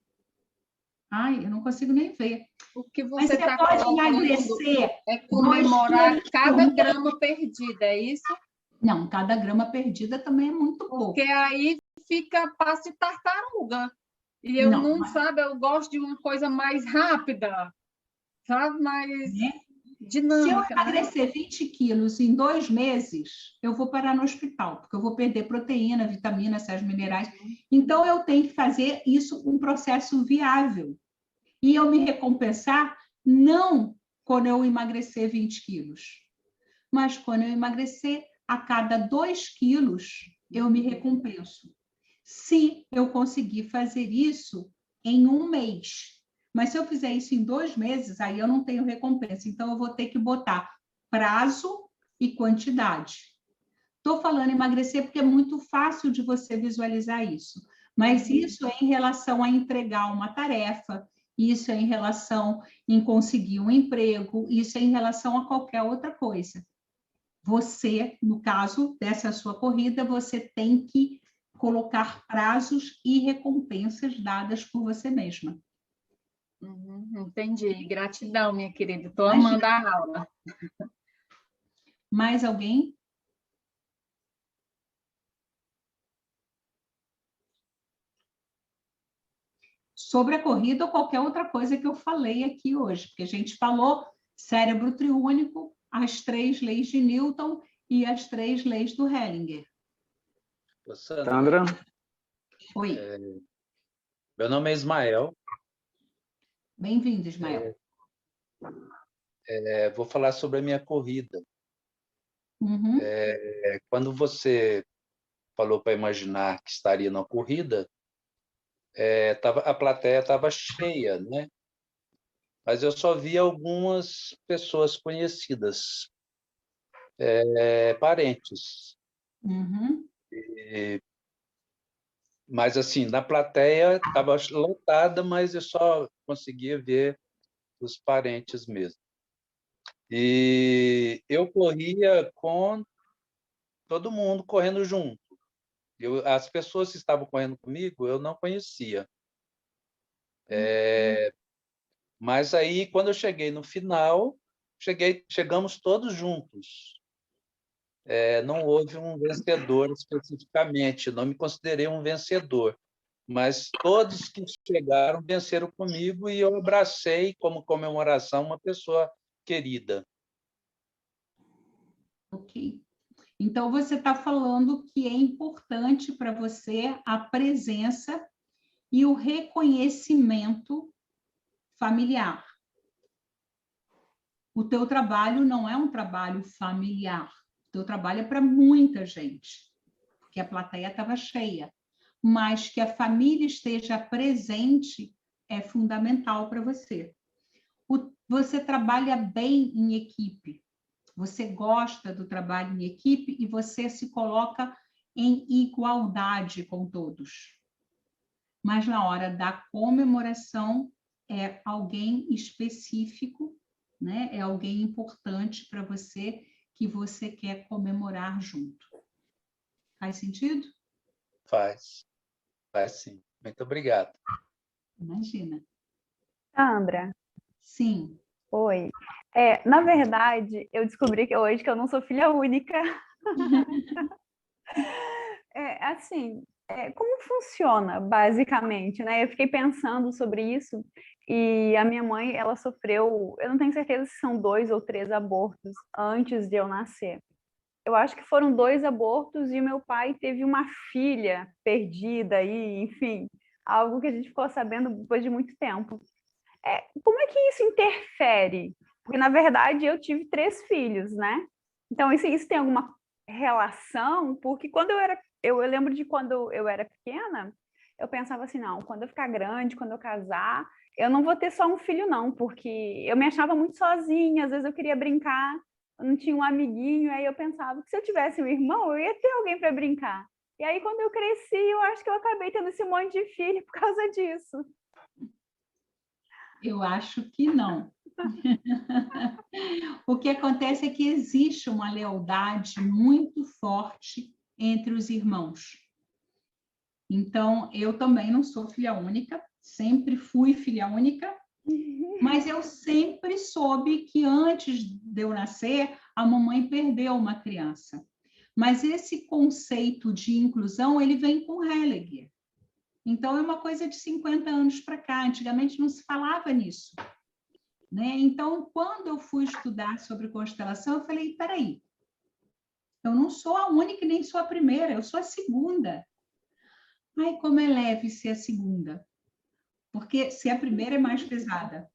Ai, eu não consigo nem ver. O que Mas você você pode emagrecer é comemorar 2 quilos cada por mês. grama perdida, é isso? Não, cada grama perdida também é muito pouco. Porque aí fica passo de tartaruga. E eu sabe, eu gosto de uma coisa mais rápida, sabe? Mais dinâmica. Se eu emagrecer 20 quilos em 2 meses, eu vou parar no hospital, porque eu vou perder proteína, vitamina, sais minerais. Então, eu tenho que fazer isso um processo viável. E eu me recompensar não quando eu emagrecer 20 quilos, mas quando eu emagrecer a cada 2 quilos, eu me recompenso. Se eu conseguir fazer isso em 1 mês. Mas se eu fizer isso em 2 meses, aí eu não tenho recompensa. Então, eu vou ter que botar prazo e quantidade. Estou falando emagrecer porque é muito fácil de você visualizar isso. Mas isso é em relação a entregar uma tarefa, isso é em relação em conseguir um emprego, isso é em relação a qualquer outra coisa. Você, no caso dessa sua corrida, você tem que colocar prazos e recompensas dadas por você mesma. Entendi. Gratidão, minha querida. Estou amando a aula. Mais alguém? Sobre a corrida ou qualquer outra coisa que eu falei aqui hoje, porque a gente falou cérebro triúnico, as 3 leis de Newton e as 3 leis do Hellinger. Sandra? Oi. Meu nome é Ismael. Bem-vindo, Ismael. Vou falar sobre a minha corrida. Uhum. Quando você falou para imaginar que estaria na corrida, a plateia estava cheia, né? Mas eu só vi algumas pessoas conhecidas, parentes. Uhum. Mas, assim, na plateia estava lotada, mas eu só conseguia ver os parentes mesmo. E eu corria com todo mundo correndo junto. As pessoas que estavam correndo comigo, eu não conhecia. Mas aí, quando eu cheguei no final, chegamos todos juntos. Não houve um vencedor especificamente, não me considerei um vencedor, mas todos que chegaram venceram comigo e eu abracei como comemoração uma pessoa querida. Ok. Então, você está falando que é importante para você a presença e o reconhecimento familiar. O teu trabalho não é um trabalho familiar. O teu trabalho é para muita gente, porque a plateia estava cheia. Mas que a família esteja presente é fundamental para você. Você trabalha bem em equipe. Você gosta do trabalho em equipe e você se coloca em igualdade com todos. Mas na hora da comemoração é alguém específico, né? É alguém importante para você que você quer comemorar junto. Faz sentido? Faz sim. Muito obrigado. Imagina. Sandra, Sim. oi. Na verdade, eu descobri que hoje que eu não sou filha única. Como funciona, basicamente, né? Eu fiquei pensando sobre isso e a minha mãe, ela sofreu, eu não tenho certeza se são 2 ou 3 abortos antes de eu nascer. Eu acho que foram 2 abortos e o meu pai teve uma filha perdida aí, enfim, algo que a gente ficou sabendo depois de muito tempo. Como é que isso interfere? Porque, na verdade, eu tive 3 filhos, né? Então, isso tem alguma relação? Porque quando eu lembro de quando eu era pequena, eu pensava assim, não, quando eu ficar grande, quando eu casar, eu não vou ter só um filho, não, porque eu me achava muito sozinha, às vezes eu queria brincar, eu não tinha um amiguinho, aí eu pensava que se eu tivesse um irmão, eu ia ter alguém para brincar. E aí, quando eu cresci, eu acho que eu acabei tendo esse monte de filho por causa disso. Eu acho que não. O que acontece é que existe uma lealdade muito forte entre os irmãos. Então, eu também não sou filha única, sempre fui filha única, mas eu sempre soube que antes de eu nascer, a mamãe perdeu uma criança. Mas esse conceito de inclusão, ele vem com Hellinger. Então, é uma coisa de 50 anos para cá. Antigamente não se falava nisso. Né? Então, quando eu fui estudar sobre constelação, eu falei, peraí, eu não sou a única e nem sou a primeira, eu sou a segunda. Ai, como é leve ser a segunda. Porque ser a primeira é mais pesada.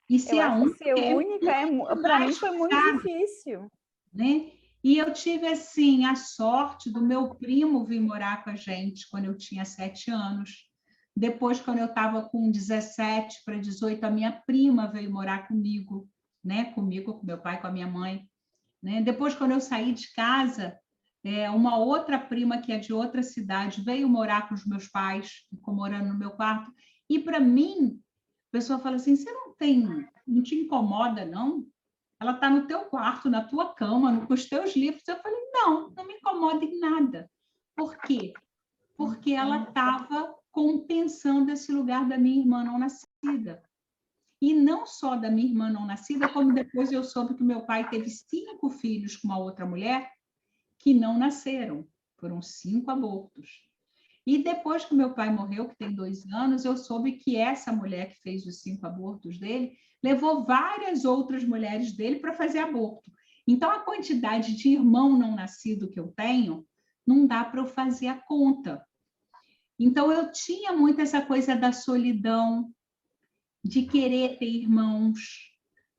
E ser a única, ser única para mim foi muito difícil. Né? E eu tive, assim, a sorte do meu primo vir morar com a gente quando eu tinha 7 anos. Depois, quando eu estava com 17 para 18, a minha prima veio morar comigo, né? Comigo, com meu pai, com a minha mãe. Né? Depois, quando eu saí de casa, uma outra prima que é de outra cidade veio morar com os meus pais, ficou morando no meu quarto. E, para mim, a pessoa fala assim, você não te incomoda, não? Ela está no teu quarto, na tua cama, com os teus livros. Eu falei, não me incomoda em nada. Por quê? Porque ela estava compensando esse lugar da minha irmã não nascida. E não só da minha irmã não nascida, como depois eu soube que meu pai teve 5 filhos com uma outra mulher que não nasceram. Foram 5 abortos. E depois que meu pai morreu, que tem 2 anos, eu soube que essa mulher que fez os 5 abortos dele levou várias outras mulheres dele para fazer aborto. Então, a quantidade de irmão não nascido que eu tenho, não dá para eu fazer a conta. Então, eu tinha muito essa coisa da solidão, de querer ter irmãos,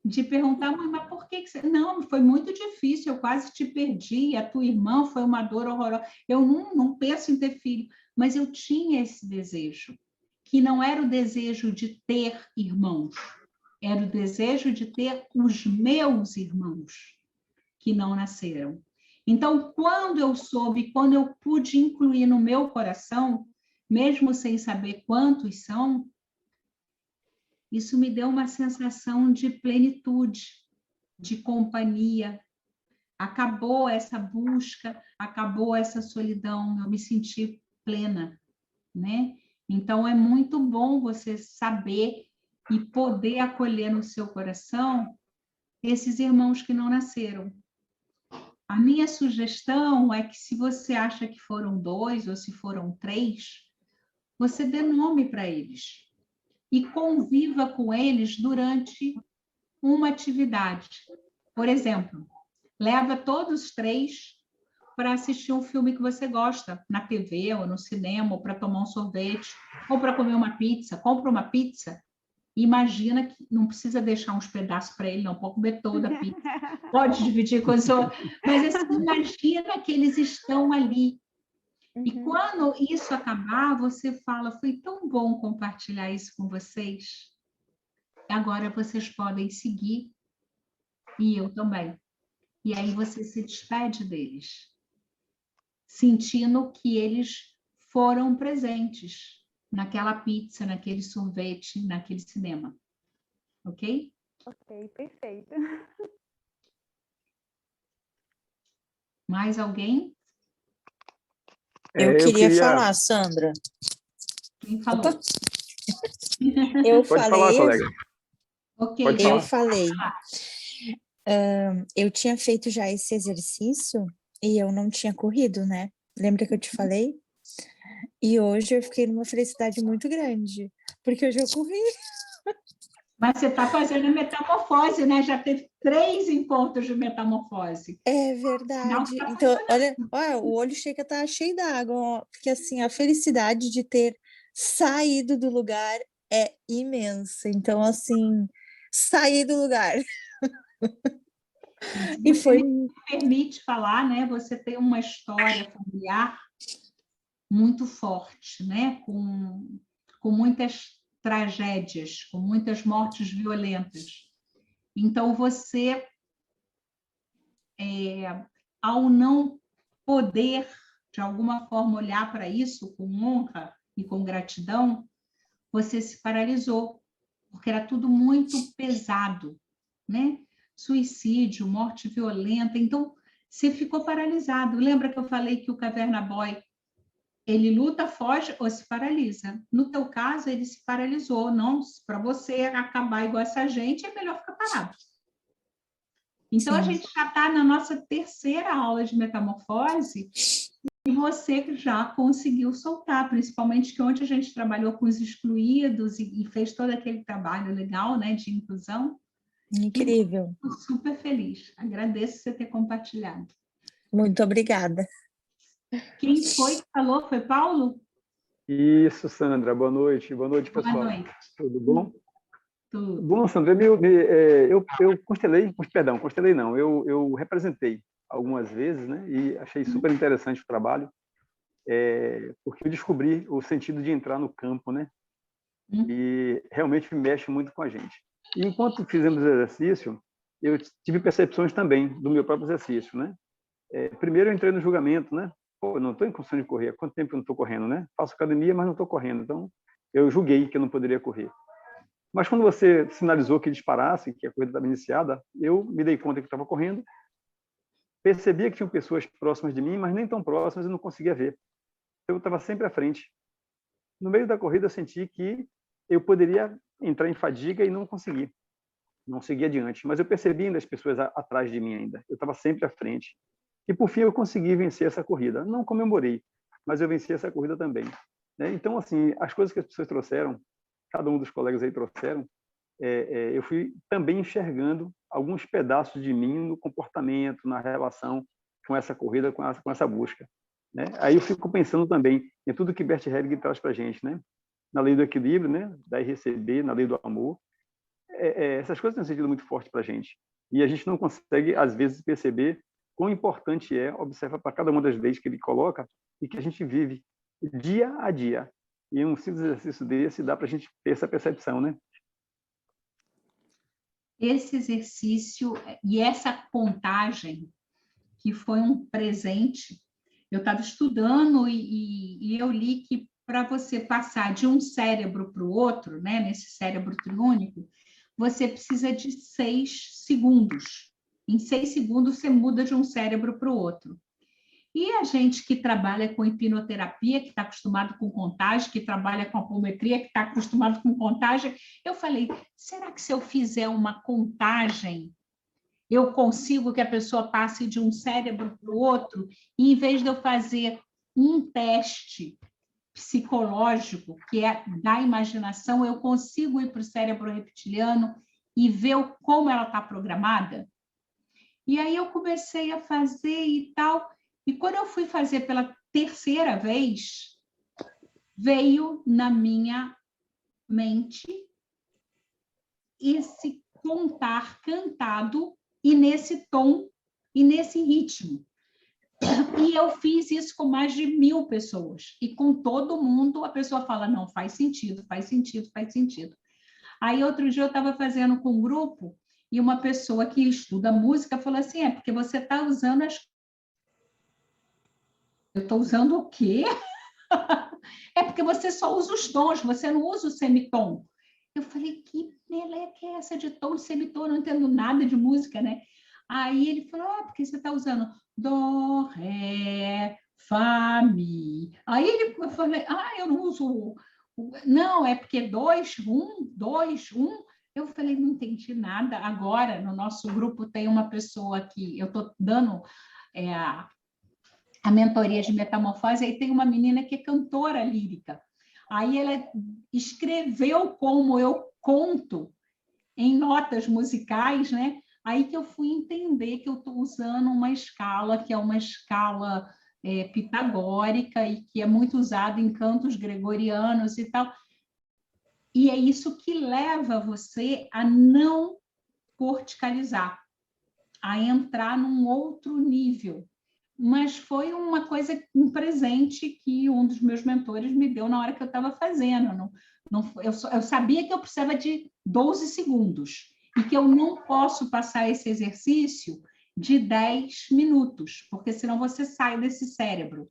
de perguntar, mas por que você... Não, foi muito difícil, eu quase te perdi, a tua irmã foi uma dor horrorosa. Eu não penso em ter filho, mas eu tinha esse desejo, que não era o desejo de ter irmãos, era o desejo de ter os meus irmãos que não nasceram. Então, quando eu soube, quando eu pude incluir no meu coração, mesmo sem saber quantos são, isso me deu uma sensação de plenitude, de companhia. Acabou essa busca, acabou essa solidão, eu me senti plena, né? Então, é muito bom você saber e poder acolher no seu coração esses irmãos que não nasceram. A minha sugestão é que, se você acha que foram 2 ou se foram 3, você dê nome para eles e conviva com eles durante uma atividade. Por exemplo, leva todos os 3 para assistir um filme que você gosta, na TV ou no cinema, ou para tomar um sorvete, ou para comer uma pizza. Compra uma pizza. Imagina que não precisa deixar uns pedaços para ele, não pode comer toda a pizza. Pode dividir com os outros. Mas assim, imagina que eles estão ali. E quando isso acabar, você fala, foi tão bom compartilhar isso com vocês. Agora vocês podem seguir, e eu também. E aí você se despede deles, sentindo que eles foram presentes naquela pizza, naquele sorvete, naquele cinema. Ok? Ok, perfeito. Mais alguém? Eu queria falar, Sandra. Quem falou? Opa. Eu Pode falei, falar, colega. Ok. Pode falar. eu falei. Eu tinha feito já esse exercício e eu não tinha corrido, né? Lembra que eu te falei? E hoje eu fiquei numa felicidade muito grande, porque hoje eu corri. Mas você está fazendo a metamorfose, né? Já teve 3 encontros de metamorfose. É Não, verdade. tá Então, funcionando. olha, o olho chega a estar cheio d'água, ó, porque assim, a felicidade de ter saído do lugar é imensa. Então, assim, sair do lugar. E Você foi me permite falar, né? Você tem uma história familiar muito forte, né? Com muitas tragédias, com muitas mortes violentas. Então, você, ao não poder, de alguma forma, olhar para isso com honra e com gratidão, você se paralisou, porque era tudo muito pesado, né? Suicídio, morte violenta, então você ficou paralisado. Lembra que eu falei que o Caverna Boy, ele luta, foge ou se paralisa? No teu caso, ele se paralisou. Não, para você acabar igual essa gente, é melhor ficar parado. Então, a gente já está na nossa 3ª aula de metamorfose e você já conseguiu soltar, principalmente que ontem a gente trabalhou com os excluídos e fez todo aquele trabalho legal, né, de inclusão. incrível. Estou super feliz. Agradeço você ter compartilhado. Muito obrigada. Quem foi que falou? Foi Paulo? Isso, Sandra. Boa noite. Boa noite, pessoal. Boa noite. Tudo bom? Tudo. Bom, Sandra, eu constelei, perdão, constelei não, eu representei algumas vezes, né? E achei super interessante o trabalho, porque eu descobri o sentido de entrar no campo, né? E realmente mexe muito com a gente. E enquanto fizemos o exercício, eu tive percepções também do meu próprio exercício, né? Primeiro eu entrei no julgamento, né? Pô, eu não estou em condição de correr, há quanto tempo eu não estou correndo, né? Faço academia, mas não estou correndo, então eu julguei que eu não poderia correr. Mas quando você sinalizou que disparasse, que a corrida estava iniciada, eu me dei conta que estava correndo, percebia que tinham pessoas próximas de mim, mas nem tão próximas, eu não conseguia ver. Eu estava sempre à frente. No meio da corrida, eu senti que eu poderia entrar em fadiga e não consegui. Não segui adiante. Mas eu percebi ainda as pessoas atrás de mim ainda. Eu estava sempre à frente. E, por fim, eu consegui vencer essa corrida. Não comemorei, mas eu venci essa corrida também. Então, assim, as coisas que as pessoas trouxeram, cada um dos colegas aí trouxeram, eu fui também enxergando alguns pedaços de mim no comportamento, na relação com essa corrida, com essa busca. Né? Aí eu fico pensando também em tudo que Bert Helling traz para a gente, né? Na lei do equilíbrio, né? Dar e receber, na lei do amor. Essas coisas têm um sentido muito forte para a gente. E a gente não consegue, às vezes, perceber quão importante observa para cada uma das leis que ele coloca e que a gente vive dia a dia. E um simples exercício desse dá para a gente ter essa percepção, né? Esse exercício e essa contagem, que foi um presente, eu estava estudando e eu li que para você passar de um cérebro para o outro, né, nesse cérebro triúnico, você precisa de 6 segundos. Em 6 segundos, você muda de um cérebro para o outro. E a gente que trabalha com hipnoterapia, que está acostumado com contagem, que trabalha com apometria, que está acostumado com contagem, eu falei, será que se eu fizer uma contagem, eu consigo que a pessoa passe de um cérebro para o outro, e em vez de eu fazer um teste psicológico, que é da imaginação, eu consigo ir para o cérebro reptiliano e ver como ela está programada? E aí eu comecei a fazer e tal, e quando eu fui fazer pela terceira vez, veio na minha mente esse contar cantado e nesse tom e nesse ritmo. E eu fiz isso com mais de 1000 pessoas. E com todo mundo, a pessoa fala, não, faz sentido, faz sentido, faz sentido. Aí, outro dia, eu estava fazendo com um grupo e uma pessoa que estuda música falou assim, é porque você está usando as... Eu estou usando o quê? É porque você só usa os tons, você não usa o semitom. Eu falei, que meleca é essa de tom e semitom? Eu não entendo nada de música, né? Aí ele falou, porque você está usando dó, ré, fá, mi. Aí eu falei, eu não uso... Não, é porque 2, 1, 2, 1. Eu falei, não entendi nada. Agora, no nosso grupo, tem uma pessoa que eu estou dando a mentoria de metamorfose, aí tem uma menina que é cantora lírica. Aí ela escreveu como eu conto em notas musicais, né? Aí que eu fui entender que eu estou usando uma escala, que é uma escala pitagórica e que é muito usada em cantos gregorianos e tal. E é isso que leva você a não corticalizar, a entrar num outro nível. Mas foi uma coisa, um presente que um dos meus mentores me deu na hora que eu estava fazendo. Eu sabia que eu precisava de 12 segundos e que eu não posso passar esse exercício de 10 minutos, porque senão você sai desse cérebro.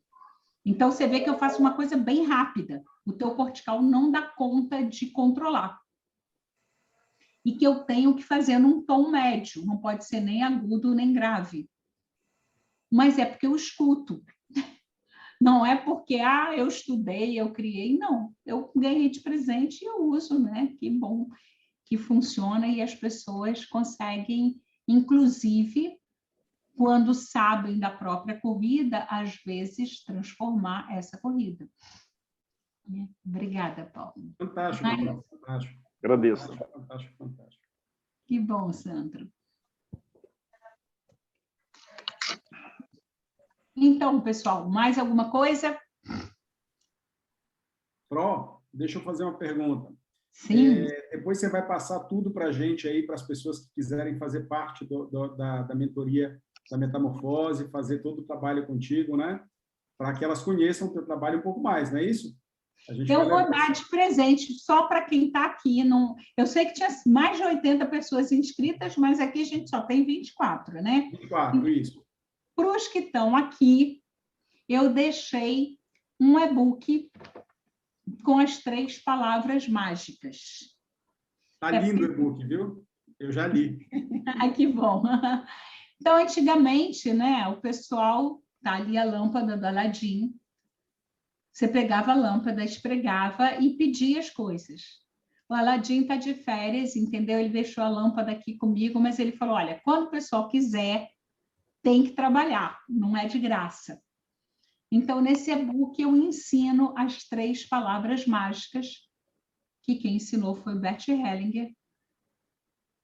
Então, você vê que eu faço uma coisa bem rápida. O teu cortical não dá conta de controlar. E que eu tenho que fazer num tom médio, não pode ser nem agudo nem grave. Mas é porque eu escuto. Não é porque, eu estudei, eu criei, não. Eu ganhei de presente e eu uso, né? Que bom que funciona e as pessoas conseguem, inclusive, quando sabem da própria corrida, às vezes transformar essa corrida. Obrigada, Paulo. Fantástico, fantástico. Agradeço. Fantástico, fantástico. Que bom, Sandro. Então, pessoal, mais alguma coisa? Pro, deixa eu fazer uma pergunta. Sim. Depois você vai passar tudo para a gente aí, para as pessoas que quiserem fazer parte da mentoria da Metamorfose, fazer todo o trabalho contigo, né? Para que elas conheçam o teu trabalho um pouco mais, não é isso? Eu vou dar de presente só para quem está aqui. Eu sei que tinha mais de 80 pessoas inscritas, mas aqui a gente só tem 24, né? 24, isso. Para os que estão aqui, eu deixei um e-book com as 3 palavras mágicas. Está lindo o e-book, viu? Eu já li. Que bom. Então, antigamente, né, o pessoal, tá ali a lâmpada do Aladim, você pegava a lâmpada, esfregava e pedia as coisas. O Aladim está de férias, entendeu? Ele deixou a lâmpada aqui comigo, mas ele falou, olha, quando o pessoal quiser, tem que trabalhar, não é de graça. Então, nesse e-book, eu ensino as 3 palavras mágicas, que quem ensinou foi o Bert Hellinger,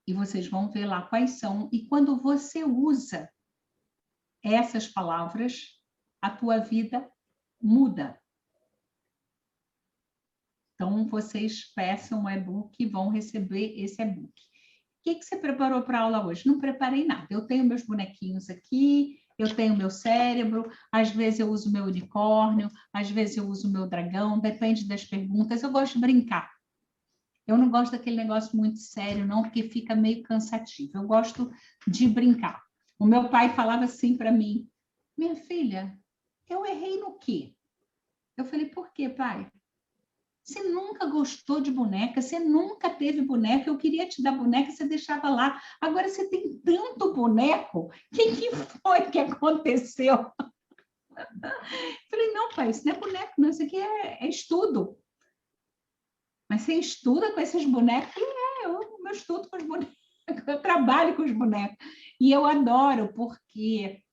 e vocês vão ver lá quais são. E quando você usa essas palavras, a tua vida muda. Então, vocês peçam o e-book e vão receber esse e-book. O que você preparou para a aula hoje? Não preparei nada. Eu tenho meus bonequinhos aqui, Eu tenho meu cérebro, às vezes eu uso meu unicórnio, às vezes eu uso meu dragão, depende das perguntas. Eu gosto de brincar. Eu não gosto daquele negócio muito sério, não, porque fica meio cansativo. Eu gosto de brincar. O meu pai falava assim para mim: minha filha, eu errei no quê? Eu falei: por quê, pai? Você nunca gostou de boneca, você nunca teve boneca, eu queria te dar boneca, você deixava lá. Agora você tem tanto boneco, o que foi que aconteceu? Falei: não, pai, isso não é boneco, não, isso aqui é estudo. Mas você estuda com esses bonecos? Eu estudo com os bonecos, eu trabalho com os bonecos. E eu adoro, porque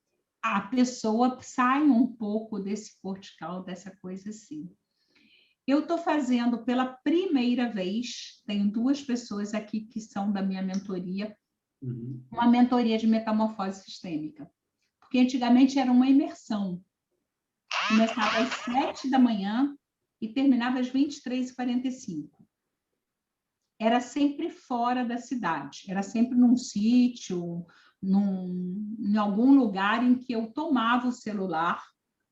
a pessoa sai um pouco desse cortical, dessa coisa assim. Eu estou fazendo pela primeira vez, tenho 2 pessoas aqui que são da minha mentoria, uma mentoria de metamorfose sistêmica. Porque antigamente era uma imersão. Começava às 7 da manhã e terminava às 23h45. Era sempre fora da cidade, era sempre num sítio, em algum lugar em que eu tomava o celular.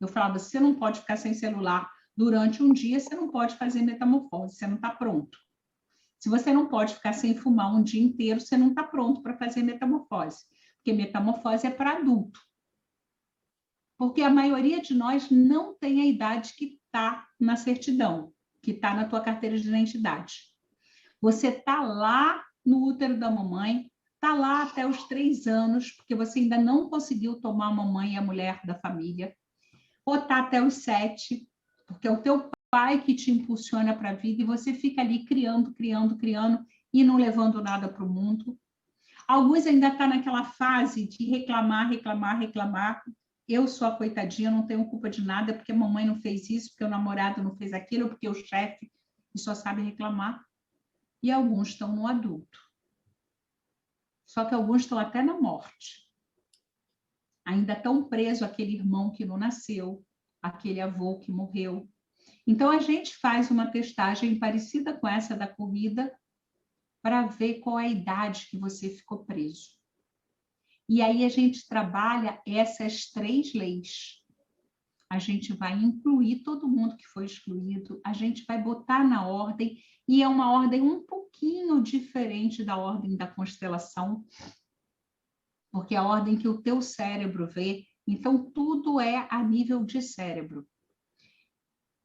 Eu falava: você não pode ficar sem celular durante um dia, você não pode fazer metamorfose, você não está pronto. Se você não pode ficar sem fumar um dia inteiro, você não está pronto para fazer metamorfose, porque metamorfose é para adulto. Porque a maioria de nós não tem a idade que está na certidão, que está na tua carteira de identidade. Você está lá no útero da mamãe, está lá até os 3 anos, porque você ainda não conseguiu tomar a mamãe e a mulher da família, ou está até os 7, porque é o teu pai que te impulsiona para a vida e você fica ali criando e não levando nada para o mundo. Alguns ainda estão naquela fase de reclamar. Eu sou a coitadinha, não tenho culpa de nada, porque a mamãe não fez isso, porque o namorado não fez aquilo, porque o chefe só sabe reclamar. E alguns estão no adulto. Só que alguns estão até na morte. Ainda estão presos àquele irmão que não nasceu, aquele avô que morreu. Então, a gente faz uma testagem parecida com essa da corrida para ver qual é a idade que você ficou preso. E aí a gente trabalha essas 3 leis. A gente vai incluir todo mundo que foi excluído, a gente vai botar na ordem, e é uma ordem um pouquinho diferente da ordem da constelação, porque é a ordem que o teu cérebro vê, então tudo é a nível de cérebro.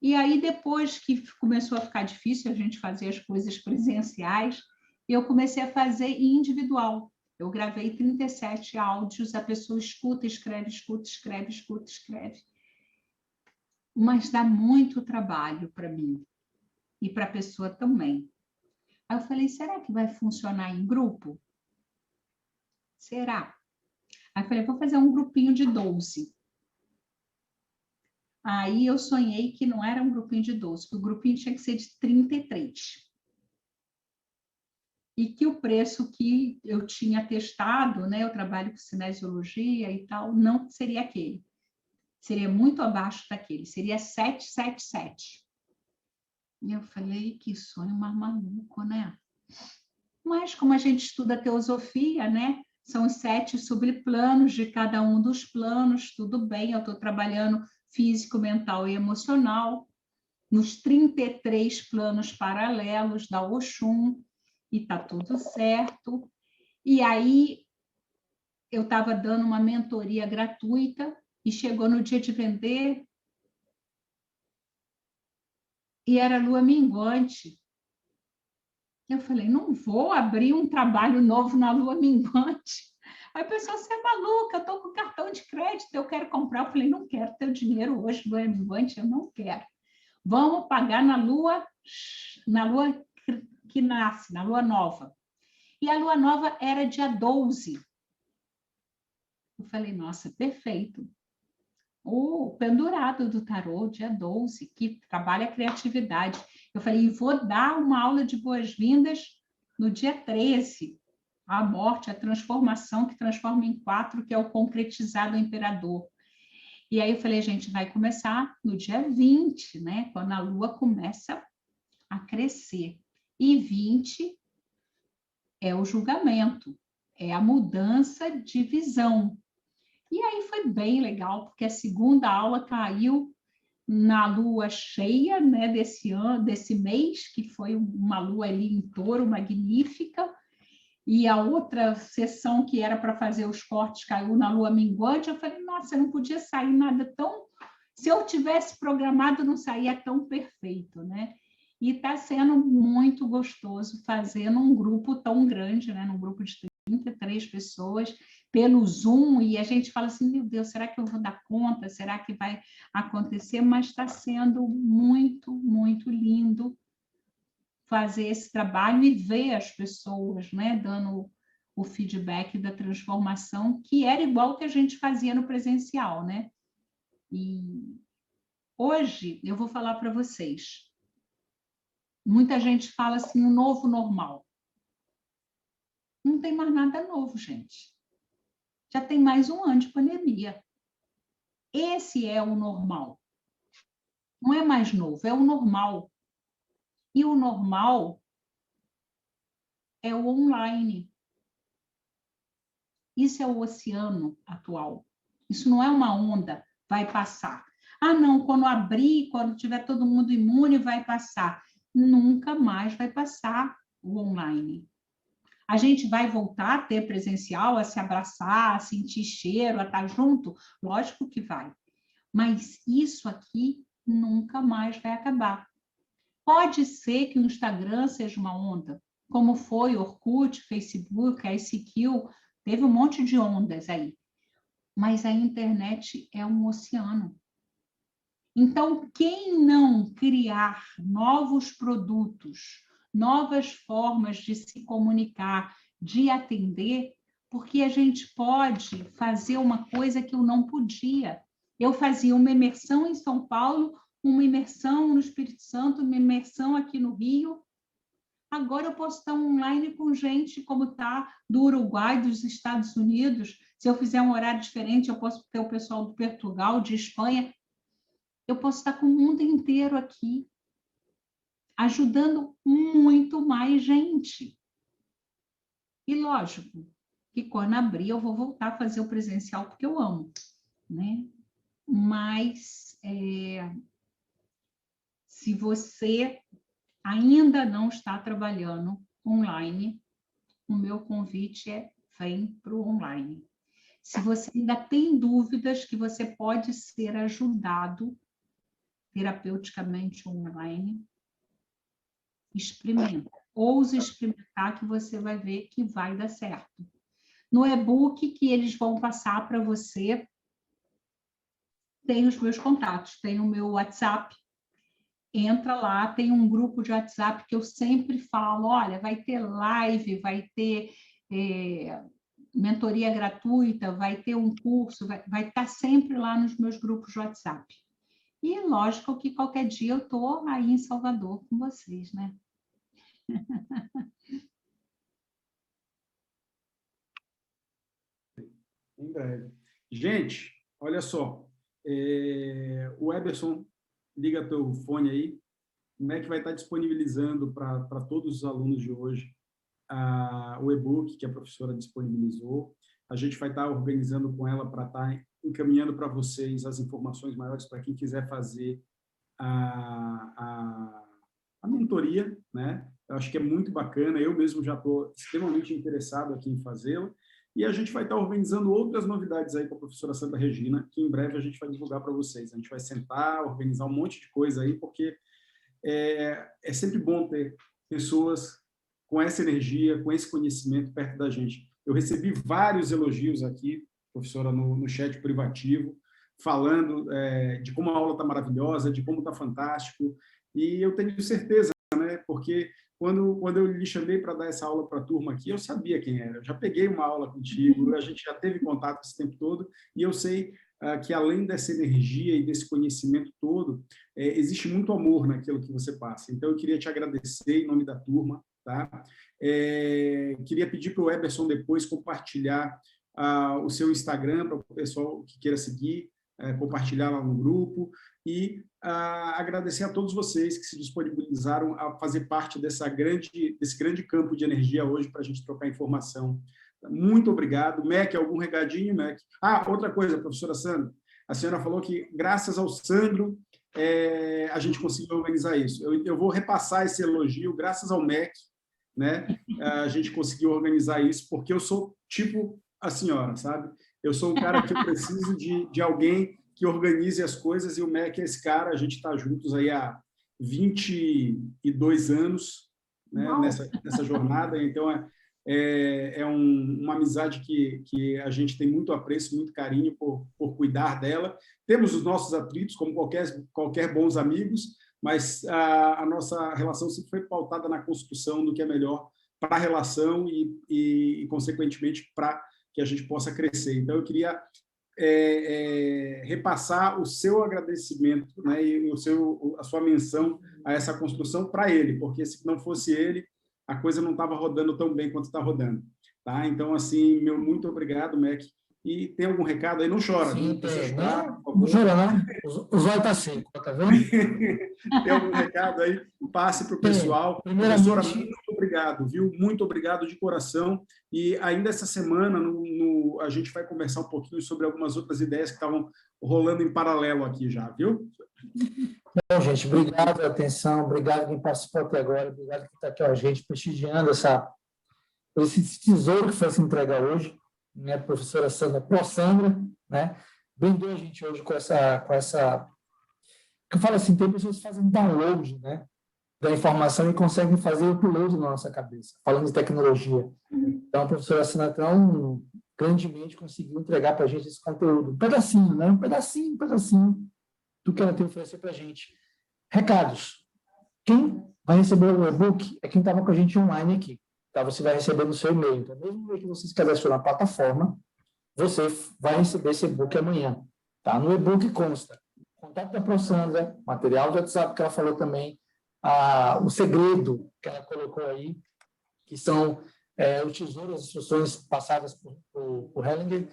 E aí, depois que começou a ficar difícil a gente fazer as coisas presenciais, eu comecei a fazer individual. Eu gravei 37 áudios, a pessoa escuta, escreve, escuta, escreve, escuta, escreve. Mas dá muito trabalho para mim e para a pessoa também. Aí eu falei: será que vai funcionar em grupo? Será? Aí eu falei: vou fazer um grupinho de 12. Aí eu sonhei que não era um grupinho de 12, que o grupinho tinha que ser de 33. E que o preço que eu tinha testado, né, eu trabalho com cinesiologia e tal, não seria aquele. Seria muito abaixo daquele, seria 777. E eu falei: que sonho mais maluco, né? Mas como a gente estuda teosofia, né? São os 7 subplanos de cada um dos planos, tudo bem, eu estou trabalhando físico, mental e emocional, nos 33 planos paralelos da Oxum, e está tudo certo. E aí, eu estava dando uma mentoria gratuita, e chegou no dia de vender, e era lua minguante. Eu falei: não vou abrir um trabalho novo na lua minguante. Aí a pessoa: você é maluca, eu estou com cartão de crédito, eu quero comprar. Eu falei: não quero teu dinheiro hoje, lua minguante, eu não quero. Vamos pagar na lua que nasce, na lua nova. E a lua nova era dia 12. Eu falei: nossa, perfeito. O pendurado do tarô, dia 12, que trabalha a criatividade. Eu falei: vou dar uma aula de boas-vindas no dia 13. A morte, a transformação que transforma em 4, que é o concretizado imperador. E aí eu falei: a gente vai começar no dia 20, né? Quando a lua começa a crescer. E 20 é o julgamento, é a mudança de visão. E aí foi bem legal, porque a segunda aula caiu na lua cheia, né, desse mês, que foi uma lua ali em Touro, magnífica, e a outra sessão que era para fazer os cortes caiu na lua minguante. Eu falei, nossa, não podia sair nada tão... Se eu tivesse programado, não saía tão perfeito, né? E está sendo muito gostoso fazer num grupo tão grande, né? Num grupo de 33 pessoas, pelo Zoom, e a gente fala assim, meu Deus, será que eu vou dar conta? Será que vai acontecer? Mas está sendo muito, muito lindo fazer esse trabalho e ver as pessoas, né, dando o feedback da transformação, que era igual que a gente fazia no presencial, né? E hoje eu vou falar para vocês, muita gente fala assim, o novo normal. Não tem mais nada novo, gente. Já tem mais um ano de pandemia. Esse é o normal. Não é mais novo, é o normal. E o normal é o online. Isso é o oceano atual. Isso não é uma onda, vai passar. Ah, não, quando abrir, quando tiver todo mundo imune, vai passar. Nunca mais vai passar o online. A gente vai voltar a ter presencial, a se abraçar, a sentir cheiro, a estar junto? Lógico que vai. Mas isso aqui nunca mais vai acabar. Pode ser que o Instagram seja uma onda, como foi Orkut, Facebook, ICQ, teve um monte de ondas aí. Mas a internet é um oceano. Então, quem não criar novos produtos, novas formas de se comunicar, de atender, porque a gente pode fazer uma coisa que eu não podia. Eu fazia uma imersão em São Paulo, uma imersão no Espírito Santo, uma imersão aqui no Rio. Agora eu posso estar online com gente como está do Uruguai, dos Estados Unidos. Se eu fizer um horário diferente, eu posso ter o pessoal do Portugal, de Espanha. Eu posso estar com o mundo inteiro aqui, ajudando muito mais gente. E lógico que quando abrir eu vou voltar a fazer o presencial porque eu amo, né? Mas se você ainda não está trabalhando online, o meu convite é vem para o online. Se você ainda tem dúvidas que você pode ser ajudado terapeuticamente online, experimenta. Ouse experimentar que você vai ver que vai dar certo. No e-book que eles vão passar para você, tem os meus contatos, tem o meu WhatsApp, entra lá, tem um grupo de WhatsApp que eu sempre falo, olha, vai ter live, vai ter mentoria gratuita, vai ter um curso, vai estar sempre lá nos meus grupos de WhatsApp. E lógico que qualquer dia eu estou aí em Salvador com vocês, né? Em breve. Gente, olha só, o Eberson, liga teu fone aí, como é que vai estar disponibilizando para todos os alunos de hoje o e-book que a professora disponibilizou. A gente vai estar organizando com ela para estar encaminhando para vocês as informações maiores para quem quiser fazer a mentoria, né? Eu acho que é muito bacana, eu mesmo já estou extremamente interessado aqui em fazê-la, e a gente vai estar organizando outras novidades aí com a professora Sandra Regina, que em breve a gente vai divulgar para vocês. A gente vai sentar, organizar um monte de coisa aí, porque é sempre bom ter pessoas com essa energia, com esse conhecimento perto da gente. Eu recebi vários elogios aqui, professora, no chat privativo, falando de como a aula está maravilhosa, de como está fantástico, e eu tenho certeza, né, porque quando eu lhe chamei para dar essa aula para a turma aqui, eu sabia quem era, eu já peguei uma aula contigo, a gente já teve contato esse tempo todo, e eu sei que além dessa energia e desse conhecimento todo, existe muito amor naquilo que você passa. Então, eu queria te agradecer em nome da turma, tá? Queria pedir para o Eberson depois compartilhar o seu Instagram para o pessoal que queira seguir, compartilhar lá no grupo, e agradecer a todos vocês que se disponibilizaram a fazer parte desse grande campo de energia hoje para a gente trocar informação Muito obrigado. Mac, algum recadinho, Mac? Ah, outra coisa, professora Sandra. A senhora falou que, graças ao Sandro, a gente conseguiu organizar isso. Eu vou repassar esse elogio, graças ao Mac, né? A gente conseguiu organizar isso, porque eu sou tipo a senhora, sabe? Eu sou um cara que eu preciso de alguém que organize as coisas, e o Mac é esse cara. A gente está juntos aí há 22 anos, né? nessa jornada. Então, uma amizade que a gente tem muito apreço, muito carinho por cuidar dela. Temos os nossos atritos, como qualquer bons amigos, mas a nossa relação sempre foi pautada na construção do que é melhor para a relação e, consequentemente, para que a gente possa crescer. Então, eu queria repassar o seu agradecimento, né, e a sua menção a essa construção para ele, porque se não fosse ele, a coisa não estava rodando tão bem quanto está rodando. Tá? Então, assim, meu muito obrigado, Mac. E tem algum recado aí? Não chora. Sim, não chora, não. O zóio está seco, tá vendo? Tem algum recado aí? Passe para o pessoal. Professora, muito obrigado, viu? Muito obrigado de coração. E ainda essa semana a gente vai conversar um pouquinho sobre algumas outras ideias que estavam rolando em paralelo aqui já, viu? Bom, gente, obrigado pela atenção, obrigado quem participou até agora, obrigado quem está aqui, a gente prestigiando esse tesouro que foi se entregar hoje, né, professora Sandra, Sandra, né, brindou a gente hoje com essa, que eu falo assim, tem pessoas que fazem download, né, da informação e conseguem fazer o upload na nossa cabeça, falando de tecnologia. Então, a professora Sandra grandemente conseguiu entregar para a gente esse conteúdo, um pedacinho, né, um pedacinho do que ela tem a oferecer para a gente. Recados. Quem vai receber o e-book é quem estava com a gente online aqui. Tá? Você vai receber no seu e-mail. Então, mesmo que você se cadastrou na plataforma, você vai receber esse e-book amanhã. Tá? No e-book consta contato da ProSandra, material do WhatsApp que ela falou também, o segredo que ela colocou aí, que são o tesouro, as instruções passadas por Hellinger.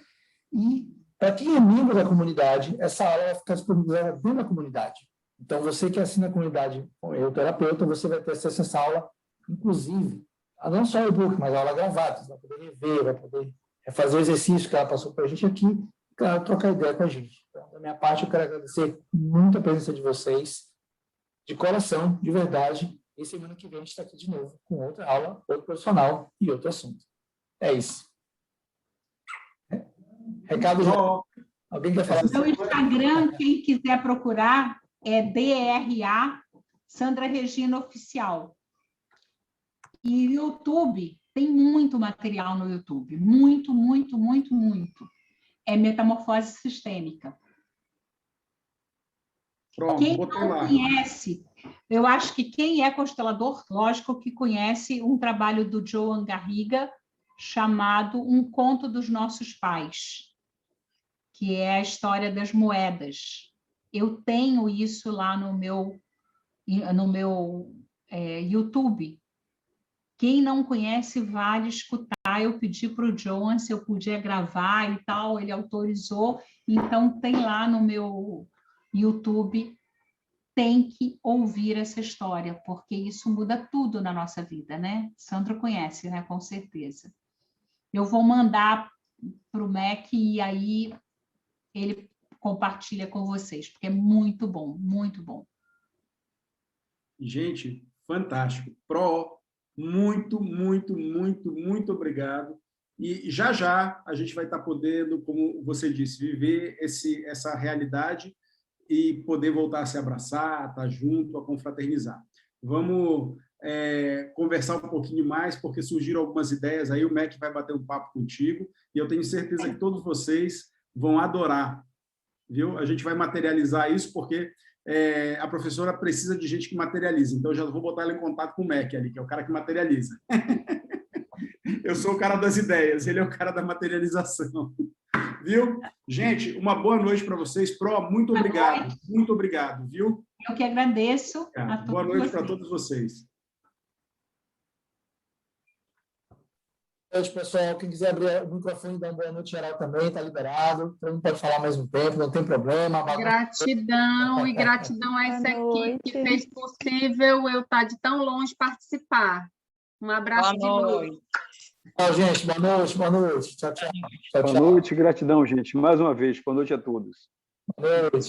E, para quem é membro da comunidade, essa aula vai ficar disponibilizada dentro da comunidade. Então, você que assina a comunidade com eu, terapeuta, você vai ter acesso a essa aula, inclusive, não só o e-book, mas a aula gravada. Você vai poder rever, vai poder fazer o exercício que ela passou para a gente aqui, e, claro, trocar ideia com a gente. Então, da minha parte, eu quero agradecer muito a presença de vocês, de coração, de verdade. E semana que vem a gente está aqui de novo com outra aula, outro profissional e outro assunto. É isso. Recado já. Alguém quer falar? Meu Instagram, quem quiser procurar, é DRA Sandra Regina Oficial. E o YouTube, tem muito material no YouTube. Muito. É Metamorfose Sistêmica. Pronto, quem não conhece, eu acho que quem é constelador lógico que conhece um trabalho do Joan Garriga chamado Um Conto dos Nossos Pais, que é a história das moedas. Eu tenho isso lá no meu YouTube. Quem não conhece, vale escutar. Eu pedi para o Joan se eu podia gravar e tal, ele autorizou. Então, tem lá no meu YouTube, tem que ouvir essa história, porque isso muda tudo na nossa vida, né? Sandra conhece, né? Com certeza. Eu vou mandar para o Mac e aí ele compartilha com vocês, porque é muito bom, muito bom. Gente, fantástico. Muito obrigado. E já a gente vai estar podendo, como você disse, viver essa realidade e poder voltar a se abraçar, estar junto, a confraternizar. Vamos conversar um pouquinho mais, porque surgiram algumas ideias aí, o Mac vai bater um papo contigo, e eu tenho certeza que todos vocês vão adorar, viu? A gente vai materializar isso, porque a professora precisa de gente que materializa, então eu já vou botar ela em contato com o Mac ali, que é o cara que materializa. Eu sou o cara das ideias, ele é o cara da materialização. Viu? Gente, uma boa noite para vocês. Muito obrigado. Muito obrigado, viu? Eu que agradeço. Boa noite para todos vocês. Boa noite, pessoal. Quem quiser abrir o microfone e dar uma boa noite geral também, está liberado. Todo mundo pode falar ao mesmo tempo, não tem problema. Gratidão e gratidão a essa equipe que fez possível eu estar de tão longe participar. Um abraço de novo. Tchau, gente. Boa noite, boa noite. Tchau, tchau. Tchau, Boa tchau. noite, gratidão, gente. Mais uma vez, boa noite a todos. Boa noite.